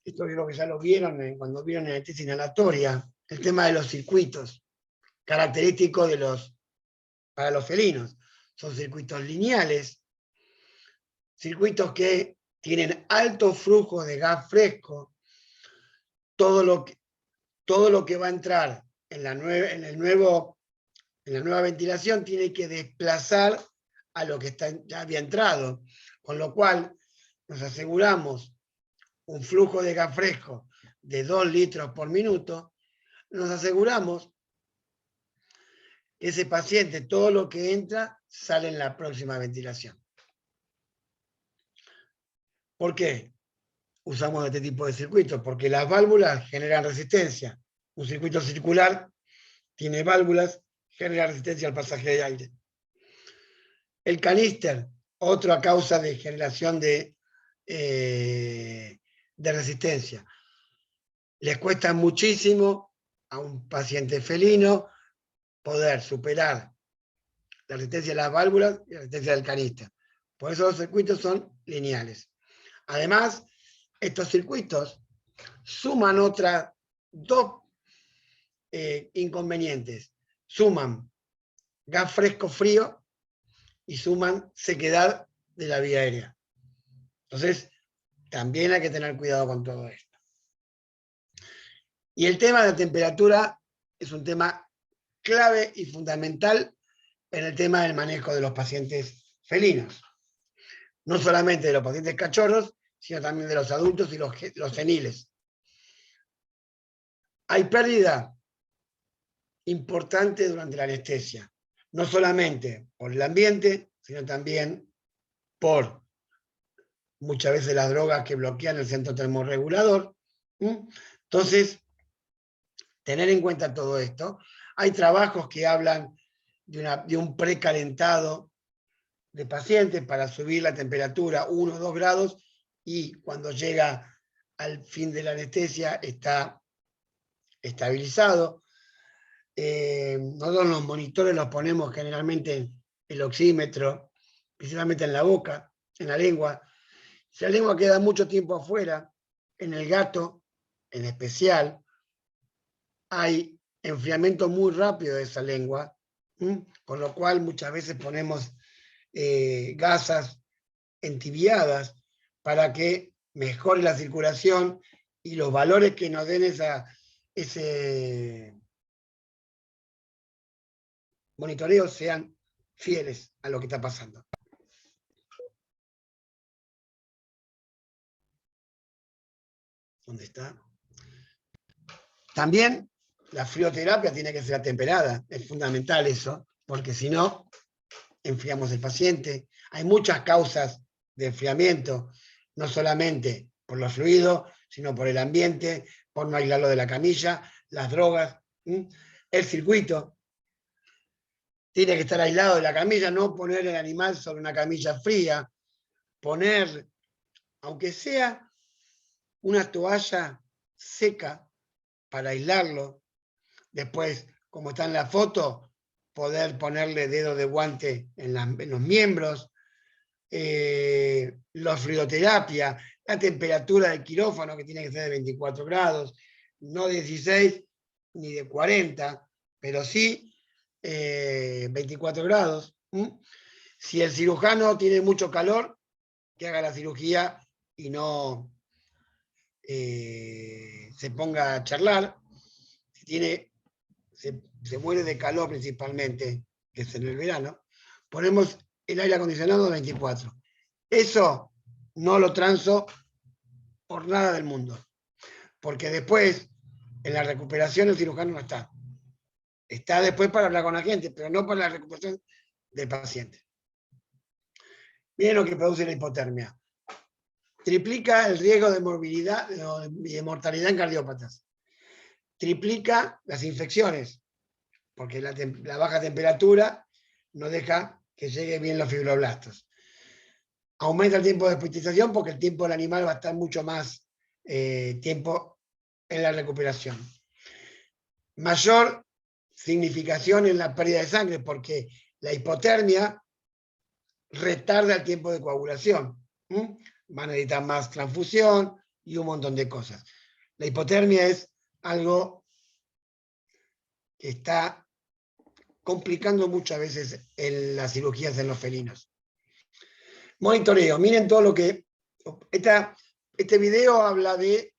Esto es lo que ya lo vieron cuando vieron anestesia inhalatoria, el tema de los circuitos, característico para los felinos. Son circuitos lineales, circuitos que tienen alto flujo de gas fresco. Todo lo que va a entrar en la nueva ventilación tiene que desplazar a lo que ya había entrado, con lo cual nos aseguramos un flujo de gas fresco de 2 litros por minuto, nos aseguramos que ese paciente, todo lo que entra, sale en la próxima ventilación. ¿Por qué usamos este tipo de circuitos? Porque las válvulas generan resistencia. Un circuito circular tiene válvulas, genera resistencia al pasaje de aire. El caníster, otra causa de generación de resistencia. Les cuesta muchísimo a un paciente felino poder superar la resistencia de las válvulas y la resistencia del caníster. Por eso los circuitos son lineales. Además, estos circuitos suman dos inconvenientes. Suman gas fresco frío y suman sequedad de la vía aérea. Entonces, también hay que tener cuidado con todo esto. Y el tema de la temperatura es un tema clave y fundamental en el tema del manejo de los pacientes felinos. No solamente de los pacientes cachorros, sino también de los adultos y los seniles. Hay pérdida importante durante la anestesia, no solamente por el ambiente, sino también por muchas veces las drogas que bloquean el centro termorregulador. Entonces, tener en cuenta todo esto. Hay trabajos que hablan de un precalentado de pacientes para subir la temperatura 1 o 2 grados y cuando llega al fin de la anestesia está estabilizado. Nosotros los monitores los ponemos generalmente el oxímetro, principalmente en la boca, en la lengua. Si la lengua queda mucho tiempo afuera, en el gato en especial, hay enfriamiento muy rápido de esa lengua, con lo cual muchas veces ponemos gasas entibiadas para que mejore la circulación y los valores que nos den ese monitoreo sean fieles a lo que está pasando. ¿Dónde está? También la frioterapia tiene que ser atemperada, es fundamental eso, porque si no, enfriamos el paciente. Hay muchas causas de enfriamiento, no solamente por los fluidos, sino por el ambiente, por no aislarlo de la camilla, las drogas, el circuito. Tiene que estar aislado de la camilla, no poner el animal sobre una camilla fría, poner, aunque sea una toalla seca para aislarlo. Después, como está en la foto, poder ponerle dedo de guante en los miembros, la fluidoterapia, la temperatura del quirófano, que tiene que ser de 24 grados, no 16 ni de 40, pero sí 24 grados. Si el cirujano tiene mucho calor, que haga la cirugía y no se ponga a charlar. Si se muere de calor principalmente, que es en el verano, ponemos el aire acondicionado a 24. Eso no lo transo por nada del mundo, porque después, en la recuperación, el cirujano no está. Está después para hablar con la gente, pero no para la recuperación del paciente. Miren lo que produce la hipotermia. Triplica el riesgo de morbilidad y de mortalidad en cardiópatas. Triplica las infecciones, porque la baja temperatura no deja que lleguen bien los fibroblastos. Aumenta el tiempo de hospitalización porque el tiempo del animal va a estar mucho más tiempo en la recuperación. Mayor significación en la pérdida de sangre porque la hipotermia retarda el tiempo de coagulación. Van a necesitar más transfusión y un montón de cosas. La hipotermia es algo que está complicando muchas veces en las cirugías en los felinos. Monitoreo, miren todo lo que... Este video habla de,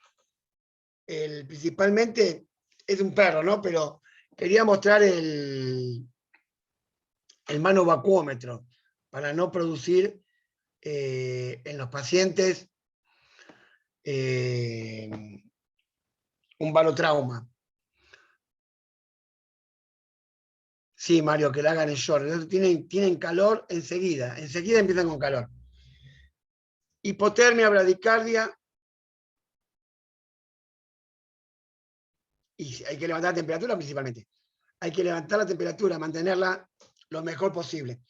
principalmente, es un perro, ¿no? Pero quería mostrar el manovacuómetro para no producir en los pacientes un barotrauma. Sí, Mario, que la hagan en short. Tienen calor enseguida empiezan con calor. Hipotermia, bradicardia. Y hay que levantar la temperatura principalmente. Hay que levantar la temperatura, mantenerla lo mejor posible.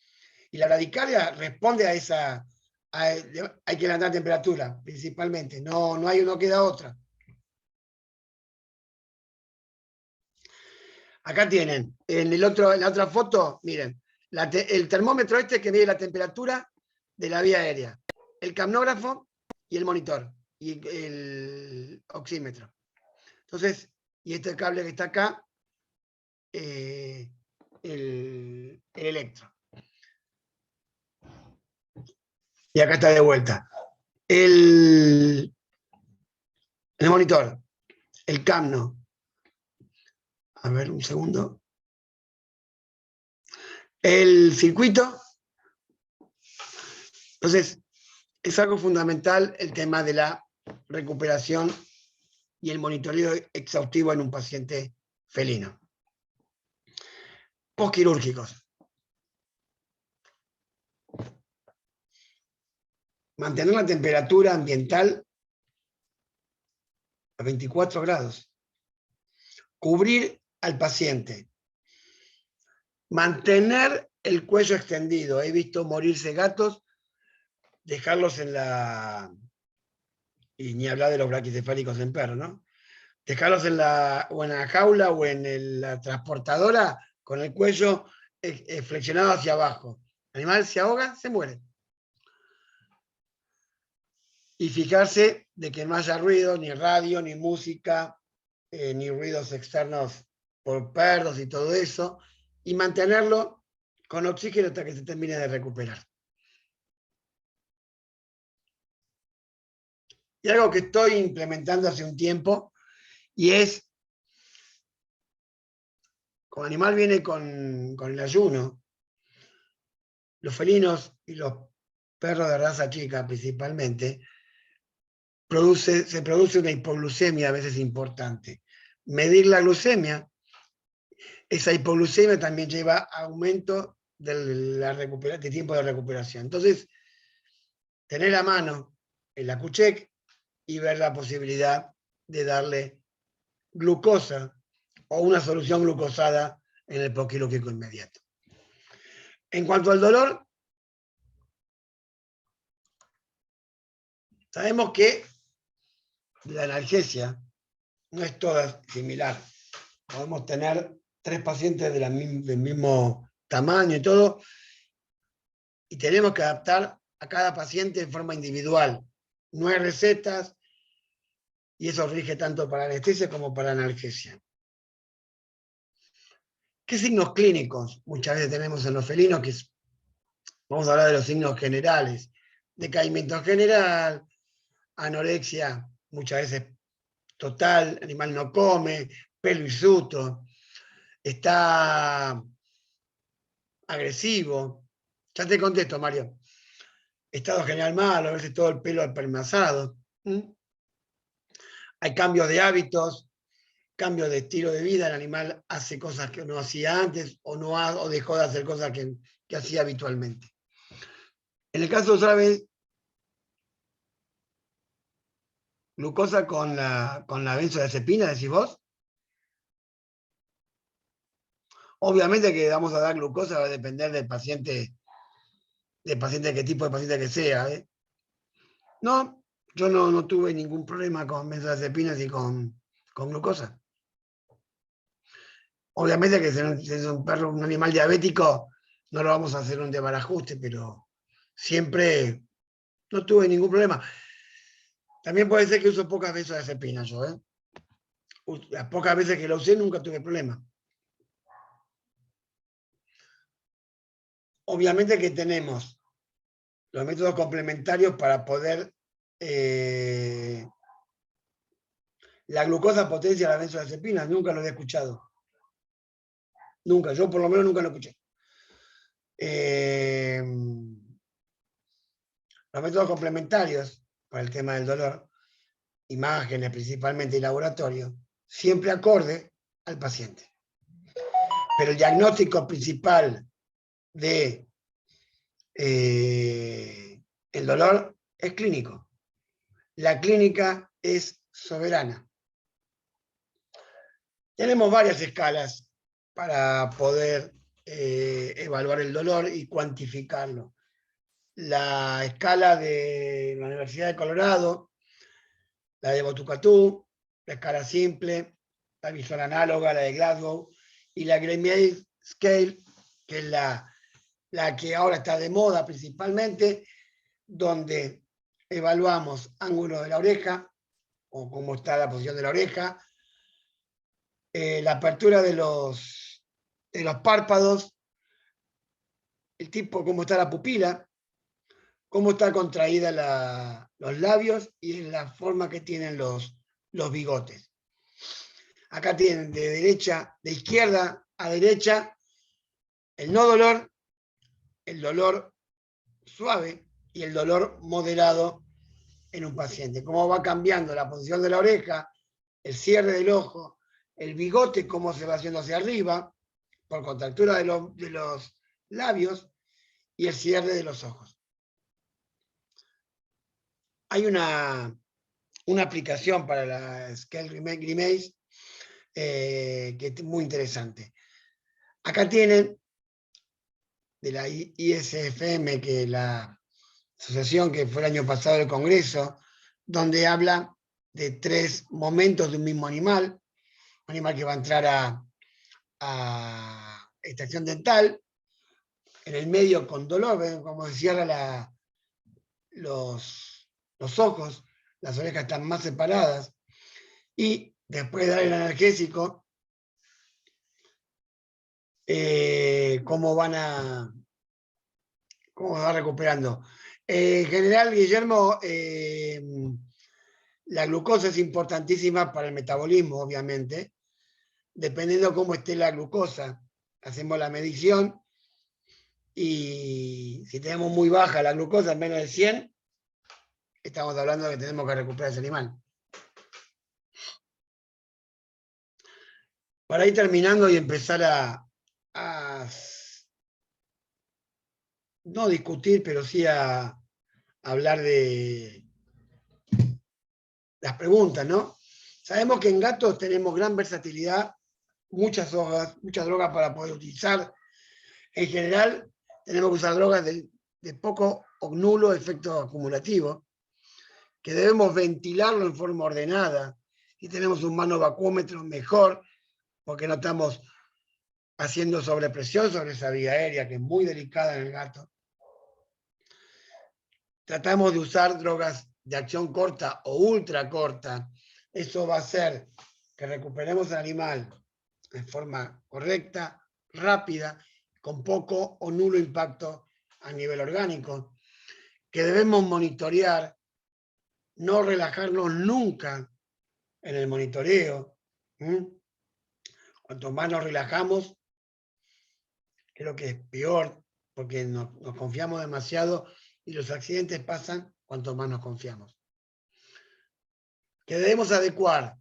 Y la bradicardia responde a esa... hay que levantar la temperatura principalmente. No queda otra. Acá tienen, en la otra foto, miren, el termómetro que mide la temperatura de la vía aérea, el capnógrafo y el monitor, y el oxímetro. Entonces, y este cable que está acá, el electro. Y acá está de vuelta. El monitor, el capno. A ver, un segundo. El circuito. Entonces, es algo fundamental el tema de la recuperación y el monitoreo exhaustivo en un paciente felino. Postquirúrgicos. mantener la temperatura ambiental a 24 grados, cubrir al paciente, mantener el cuello extendido. He visto morirse gatos, dejarlos en la... y ni hablar de los braquicefálicos en perros, ¿no? Dejarlos en la jaula o en la transportadora con el cuello flexionado hacia abajo. El animal se ahoga, se muere. Y fijarse de que no haya ruido, ni radio, ni música, ni ruidos externos por perros y todo eso, y mantenerlo con oxígeno hasta que se termine de recuperar. Y algo que estoy implementando hace un tiempo, y es, como el animal viene con el ayuno, los felinos y los perros de raza chica principalmente, se produce una hipoglucemia a veces importante. Medir la glucemia, esa hipoglucemia también lleva a aumento de tiempo de recuperación. Entonces, tener a mano el Accu-Chek y ver la posibilidad de darle glucosa o una solución glucosada en el posquirúrgico inmediato. En cuanto al dolor, sabemos que la analgesia no es toda similar. Podemos tener 3 pacientes del mismo tamaño y todo, y tenemos que adaptar a cada paciente en forma individual. No hay recetas, y eso rige tanto para anestesia como para analgesia. ¿Qué signos clínicos muchas veces tenemos en los felinos? Vamos a hablar de los signos generales. Decaimiento general, anorexia, muchas veces total, el animal no come, pelo hirsuto, está agresivo. Ya te contesto, Mario. Estado general malo, a veces todo el pelo apelmazado. Hay cambios de hábitos, cambios de estilo de vida, el animal hace cosas que no hacía antes o dejó de hacer cosas que hacía habitualmente. En el caso otra vez, glucosa con la benzodiazepina, decís vos. Obviamente que vamos a dar glucosa, va a depender del paciente qué tipo de paciente que sea. No, yo no tuve ningún problema con benzodiazepinas y con glucosa. Obviamente que si es un perro, un animal diabético, no lo vamos a hacer un desbarajuste, pero siempre no tuve ningún problema. También puede ser que uso pocas benzodiazepinas yo, Las pocas veces que lo usé nunca tuve problema. Obviamente que tenemos los métodos complementarios para poder... la glucosa potencia la benzodiazepina, nunca lo había escuchado. Nunca, yo por lo menos nunca lo escuché. Los métodos complementarios para el tema del dolor, imágenes principalmente y laboratorio, siempre acorde al paciente. Pero el diagnóstico principal de el dolor es clínico. La clínica es soberana. Tenemos varias escalas para poder evaluar el dolor y cuantificarlo. La escala de la Universidad de Colorado, la de Botucatu, la escala simple, la visual análoga, la de Glasgow, y la Gremier Scale, que es la que ahora está de moda principalmente, donde evaluamos ángulo de la oreja, o cómo está la posición de la oreja, la apertura de los párpados, el tipo, cómo está la pupila, cómo está contraída los labios y la forma que tienen los bigotes. Acá tienen de izquierda a derecha, el no dolor, el dolor suave y el dolor moderado en un paciente. Cómo va cambiando la posición de la oreja, el cierre del ojo, el bigote, cómo se va haciendo hacia arriba, por contractura de los labios y el cierre de los ojos. hay una aplicación para la Scale Grimace que es muy interesante. Acá tienen de la ISFM, que es la asociación que fue el año pasado del Congreso, donde habla de 3 momentos de un mismo animal. Un animal que va a entrar a extracción dental, en el medio con dolor, ven cómo se cierra los ojos, las orejas están más separadas, y después de dar el analgésico, cómo va recuperando. En general, Guillermo, la glucosa es importantísima para el metabolismo, obviamente. Dependiendo cómo esté la glucosa, hacemos la medición, y si tenemos muy baja la glucosa, menos de 100, estamos hablando de que tenemos que recuperar ese animal. Para ir terminando y empezar a no discutir, pero sí a hablar de las preguntas, ¿no? Sabemos que en gatos tenemos gran versatilidad, muchas drogas para poder utilizar. En general, tenemos que usar drogas de poco o nulo efecto acumulativo, que debemos ventilarlo en forma ordenada, y tenemos un manovacuómetro mejor, porque no estamos haciendo sobrepresión sobre esa vía aérea, que es muy delicada en el gato. Tratamos de usar drogas de acción corta o ultra corta. Eso va a hacer que recuperemos el animal de forma correcta, rápida, con poco o nulo impacto a nivel orgánico, que debemos monitorear, no relajarnos nunca en el monitoreo. Cuanto más nos relajamos, creo que es peor, porque nos confiamos demasiado y los accidentes pasan cuanto más nos confiamos. Que debemos adecuar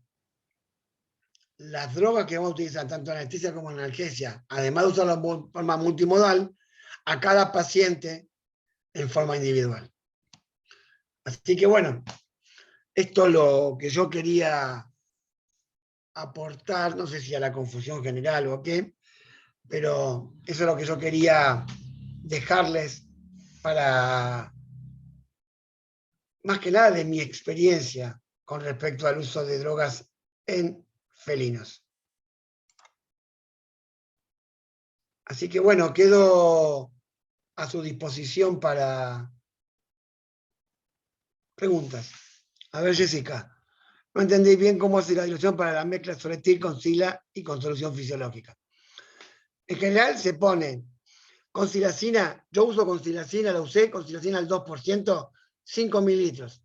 las drogas que vamos a utilizar, tanto anestesia como analgesia, además de usarlo en forma multimodal, a cada paciente en forma individual. Así que bueno, esto es lo que yo quería aportar, no sé si a la confusión general o a qué, pero eso es lo que yo quería dejarles para, más que nada, de mi experiencia con respecto al uso de drogas en felinos. Así que bueno, quedo a su disposición para preguntas. A ver, Jessica, no entendí bien cómo hace la dilución para la mezcla Soletil con Sila y con solución fisiológica. En general se pone con silacina, yo uso con silacina, la usé con silacina al 2%, 5 mililitros.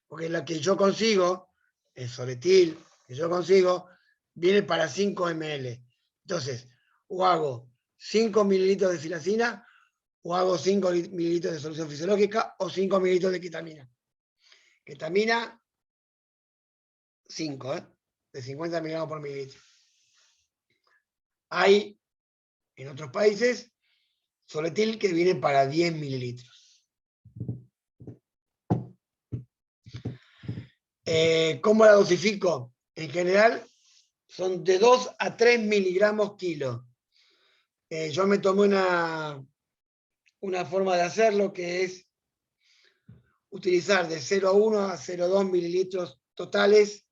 Porque la que yo consigo, el Soletil que yo consigo, viene para 5 ml. Entonces, o hago 5 mililitros de silacina, o hago 5 mililitros de solución fisiológica, o 5 mililitros de ketamina. Ketamina, 5, de 50 miligramos por mililitro. Hay, en otros países, Soletil que viene para 10 mililitros. ¿Cómo la dosifico? En general, son de 2 a 3 miligramos kilo. Yo me tomé una forma de hacerlo, que es utilizar de 0,1 a 0,2 mililitros totales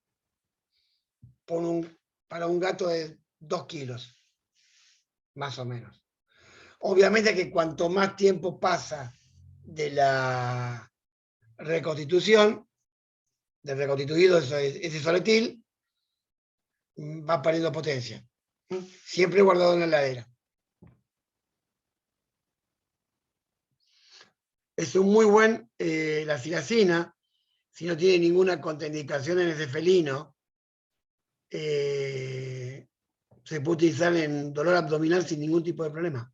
para un gato de 2 kilos, más o menos. Obviamente que cuanto más tiempo pasa de la reconstitución, del reconstituido ese Soletil, va perdiendo potencia. Siempre guardado en la heladera. Es un muy buen, la silacina, si no tiene ninguna contraindicación en ese felino, se puede utilizar en dolor abdominal sin ningún tipo de problema.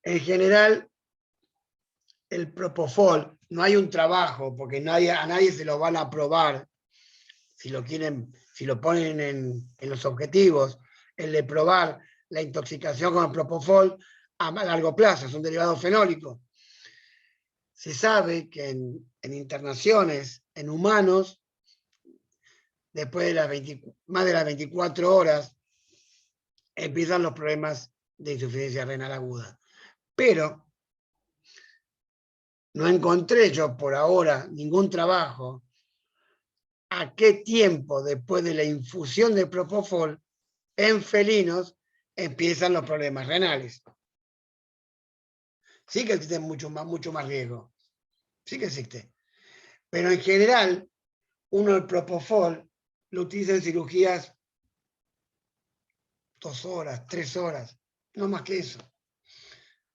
En general, el propofol, no hay un trabajo, porque a nadie se lo van a probar, si lo ponen en los objetivos, el de probar la intoxicación con el propofol, a largo plazo, es un derivado fenólico. Se sabe que en internaciones en humanos, después de más de las 24 horas, empiezan los problemas de insuficiencia renal aguda. Pero no encontré yo por ahora ningún trabajo a qué tiempo después de la infusión de propofol en felinos empiezan los problemas renales. Sí que existe mucho más riesgo. Sí que existe. Pero en general, uno el propofol lo utiliza en cirugías 2 horas, 3 horas, no más que eso.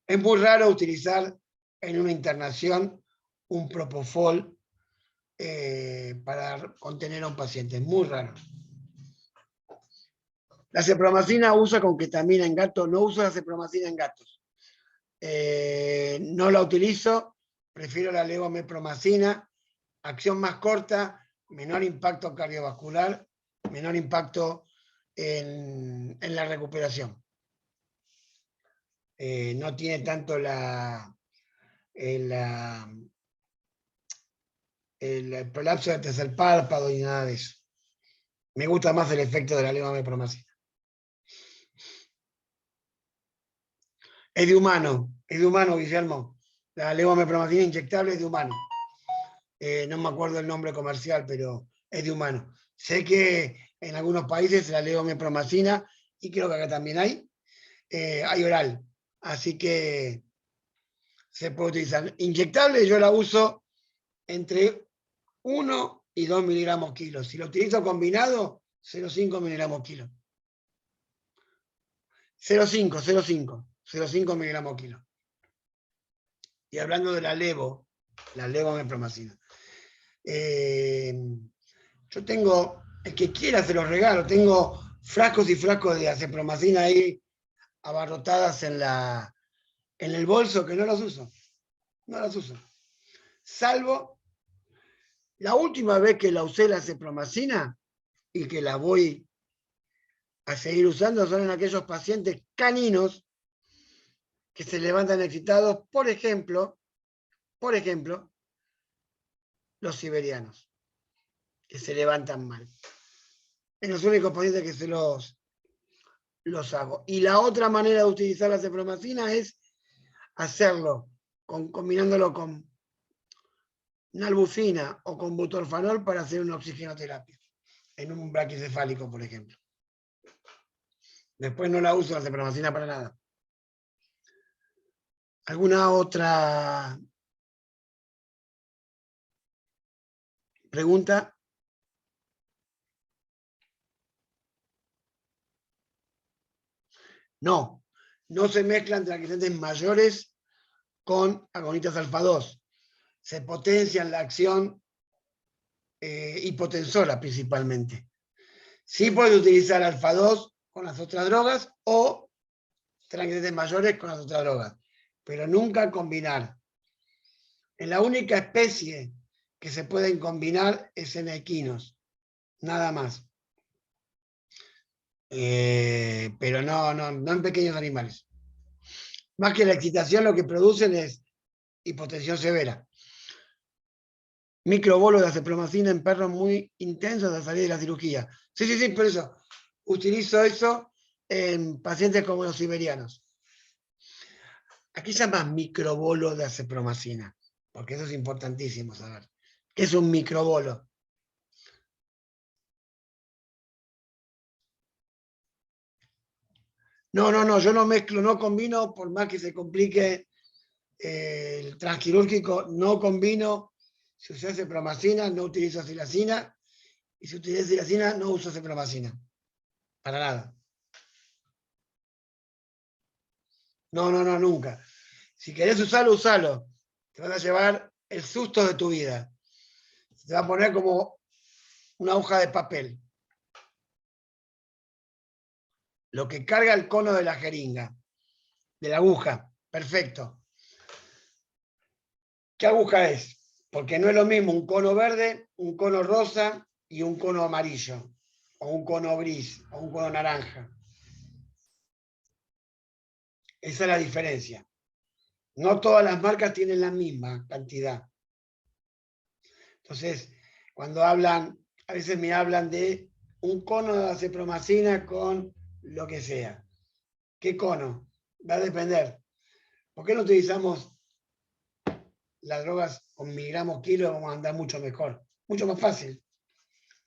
Es muy raro utilizar en una internación un propofol para contener a un paciente, es muy raro. La cepromacina usa con ketamina en gatos, no uso la cepromacina en gatos. No la utilizo, prefiero la levomepromacina, acción más corta, menor impacto cardiovascular, menor impacto en la recuperación. No tiene tanto el prolapso del tercer párpado y nada de eso. Me gusta más el efecto de la levomepromacina. Es de humano, Guillermo. La levomepromacina inyectable es de humano. No me acuerdo el nombre comercial, pero es de humano. Sé que en algunos países la levomepromacina, y creo que acá también hay oral. Así que se puede utilizar. Inyectable yo la uso entre 1 y 2 miligramos kilo. Si lo utilizo combinado, 0,5 miligramos kilo. 0,5 miligramos kilo. Y hablando de la levomepromacina. Yo tengo, el que quiera se los regalo, tengo frascos y frascos de acepromacina ahí abarrotadas en el bolso que no los uso. No los uso. Salvo la última vez que la usé la acepromacina y que la voy a seguir usando son en aquellos pacientes caninos que se levantan excitados, por ejemplo, los siberianos, que se levantan mal. En los únicos pacientes que se los hago. Y la otra manera de utilizar la cepromacina es hacerlo combinándolo con nalbuphina o con butorfanol para hacer una oxigenoterapia en un braquicefálico, por ejemplo. Después no la uso la cepromacina para nada. ¿Alguna otra pregunta? No se mezclan tranquilizantes mayores con agonistas alfa-2. Se potencian la acción hipotensora principalmente. Sí puede utilizar alfa-2 con las otras drogas o tranquilizantes mayores con las otras drogas, pero nunca combinar. En la única especie que se pueden combinar es en equinos, nada más. Pero no en pequeños animales. Más que la excitación, lo que producen es hipotensión severa. Microbolos de acepromacina en perros muy intensos al salir de la cirugía. Sí, por eso utilizo eso en pacientes como los siberianos. Aquí se llama microbolo de acepromacina, porque eso es importantísimo saber. ¿Qué es un microbolo? No, yo no mezclo, no combino, por más que se complique el transquirúrgico, no combino. Si uso acepromacina, no utilizo silacina, y si utilizo silacina, no uso acepromacina. Para nada. No, nunca. Si querés usarlo, usalo. Te vas a llevar el susto de tu vida. Te va a poner como una hoja de papel. Lo que carga el cono de la jeringa, de la aguja. Perfecto. ¿Qué aguja es? Porque no es lo mismo un cono verde, un cono rosa y un cono amarillo, o un cono gris, o un cono naranja. Esa es la diferencia. No todas las marcas tienen la misma cantidad. Entonces, cuando hablan, a veces me hablan de un cono de acepromacina con lo que sea. ¿Qué cono? Va a depender. ¿Por qué no utilizamos las drogas con miligramos kilo? Vamos a andar mucho mejor. Mucho más fácil.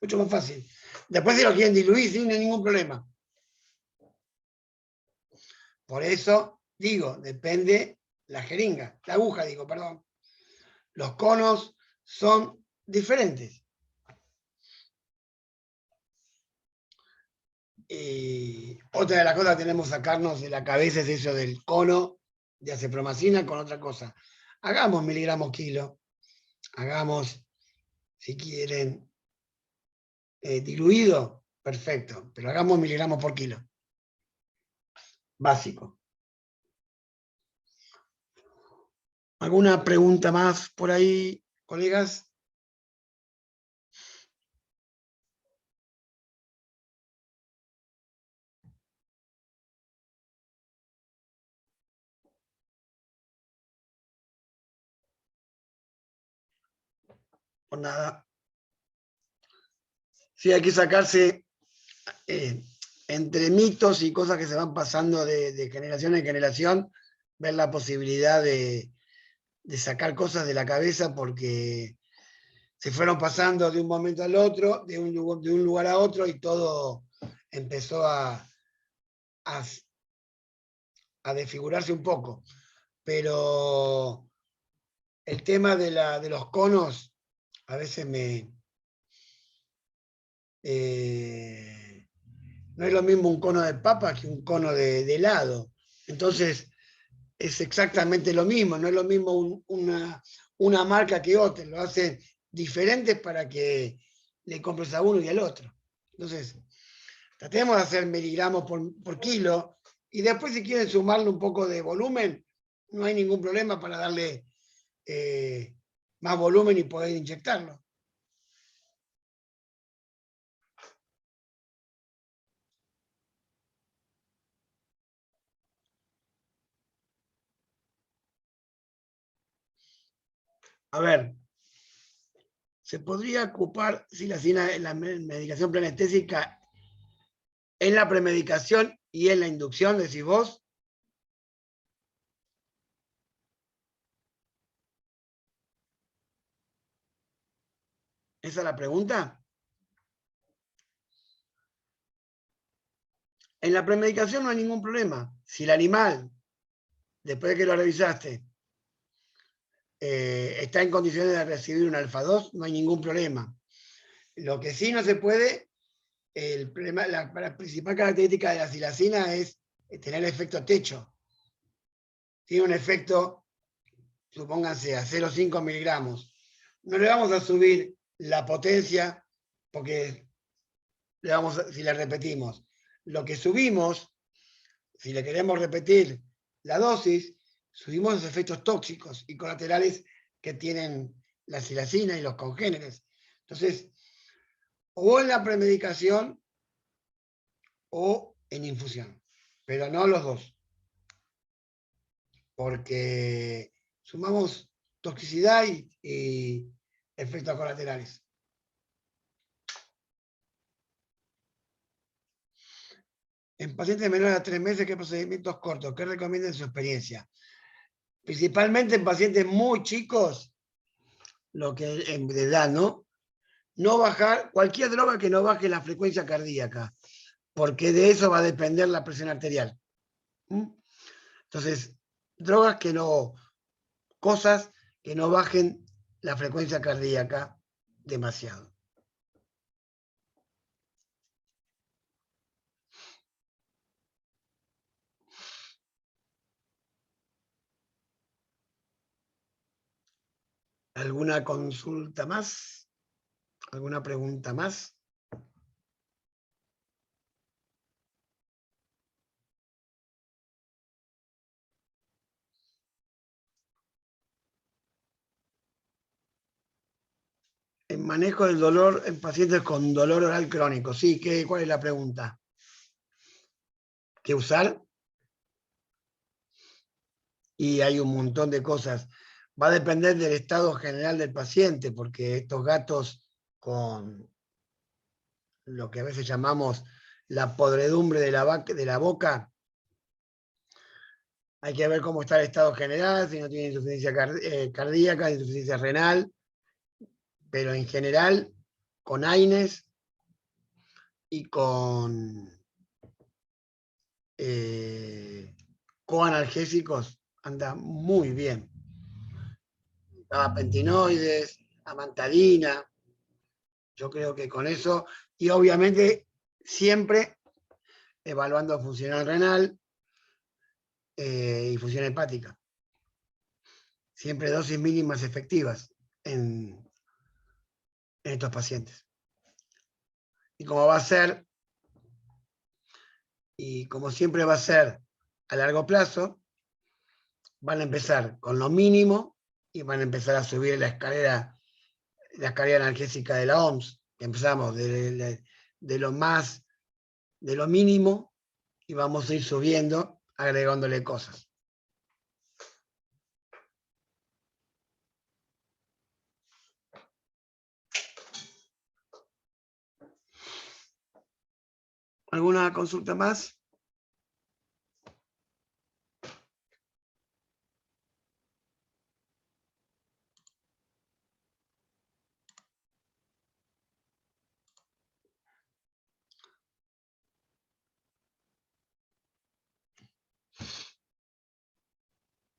Mucho más fácil. Después si lo quieren diluir sin ningún problema. Por eso digo, depende la jeringa, la aguja digo, perdón. Los conos son diferentes. Y otra de las cosas que tenemos que sacarnos de la cabeza es eso del cono de acepromacina con otra cosa. Hagamos miligramos kilo, hagamos, si quieren, diluido, perfecto, pero hagamos miligramos por kilo. Básico. ¿Alguna pregunta más por ahí, colegas? Por nada. Sí, hay que sacarse entre mitos y cosas que se van pasando de generación en generación, ver la posibilidad de sacar cosas de la cabeza porque se fueron pasando de un momento al otro, de un lugar a otro, y todo empezó a desfigurarse un poco. Pero el tema de los conos, a veces no es lo mismo un cono de papa que un cono de helado. Entonces, es exactamente lo mismo, no es lo mismo una marca que otra, lo hacen diferentes para que le compres a uno y al otro. Entonces, tratemos de hacer miligramos por kilo y después si quieren sumarle un poco de volumen, no hay ningún problema para darle más volumen y poder inyectarlo. A ver, ¿se podría ocupar silacina en la medicación preanestésica en la premedicación y en la inducción, decís vos? ¿Esa es la pregunta? En la premedicación no hay ningún problema. Si el animal, después de que lo revisaste, está en condiciones de recibir un alfa-2, no hay ningún problema. Lo que sí no se puede, la principal característica de la silacina es tener efecto techo. Tiene un efecto, supónganse, a 0,5 miligramos. No le vamos a subir la potencia porque si le repetimos. Lo que subimos, si le queremos repetir la dosis, subimos los efectos tóxicos y colaterales que tienen la silacina y los congéneres. Entonces, o en la premedicación o en infusión, pero no los dos, porque sumamos toxicidad y efectos colaterales. En pacientes menores a 3 meses, ¿qué procedimientos cortos? ¿Qué recomienda en su experiencia? Principalmente en pacientes muy chicos, lo que de edad, ¿no? No bajar, cualquier droga que no baje la frecuencia cardíaca, porque de eso va a depender la presión arterial. Entonces, drogas que no, cosas que no bajen la frecuencia cardíaca demasiado. ¿Alguna consulta más? ¿Alguna pregunta más? En manejo del dolor en pacientes con dolor oral crónico. Sí, ¿cuál es la pregunta? ¿Qué usar? y hay un montón de cosas. Va a depender del estado general del paciente, porque estos gatos con lo que a veces llamamos la podredumbre de la boca, hay que ver cómo está el estado general, si no tiene insuficiencia cardíaca, insuficiencia renal, pero en general, con AINES y con coanalgésicos anda muy bien. Gabapentinoides, amantadina, yo creo que con eso, y obviamente siempre evaluando función renal y función hepática. Siempre dosis mínimas efectivas en estos pacientes. Y como va a ser, y como siempre va a ser a largo plazo, van a empezar con lo mínimo y van a empezar a subir la escalera analgésica de la OMS. Empezamos de lo mínimo y vamos a ir subiendo, agregándole cosas. ¿Alguna consulta más?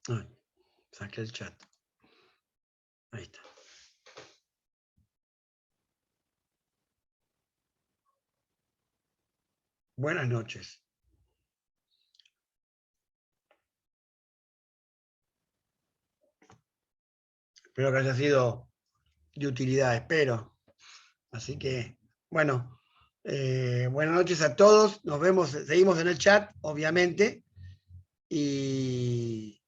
Ay, saqué el chat. Ahí está. Buenas noches. Espero que haya sido de utilidad, espero. Así que, bueno, buenas noches a todos. Nos vemos, seguimos en el chat, obviamente. Y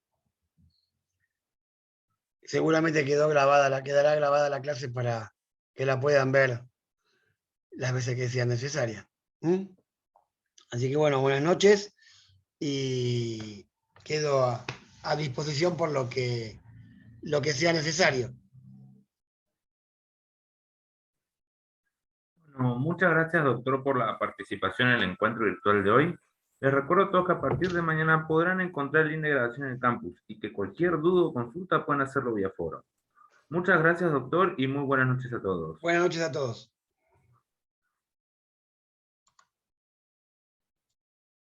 seguramente quedará grabada la clase para que la puedan ver las veces que sea necesaria. Así que bueno, buenas noches y quedo a disposición por lo que sea necesario. Bueno, muchas gracias, doctor, por la participación en el encuentro virtual de hoy. Les recuerdo a todos que a partir de mañana podrán encontrar el link de grabación en el campus y que cualquier duda o consulta pueden hacerlo vía foro. Muchas gracias, doctor, y muy buenas noches a todos. Buenas noches a todos.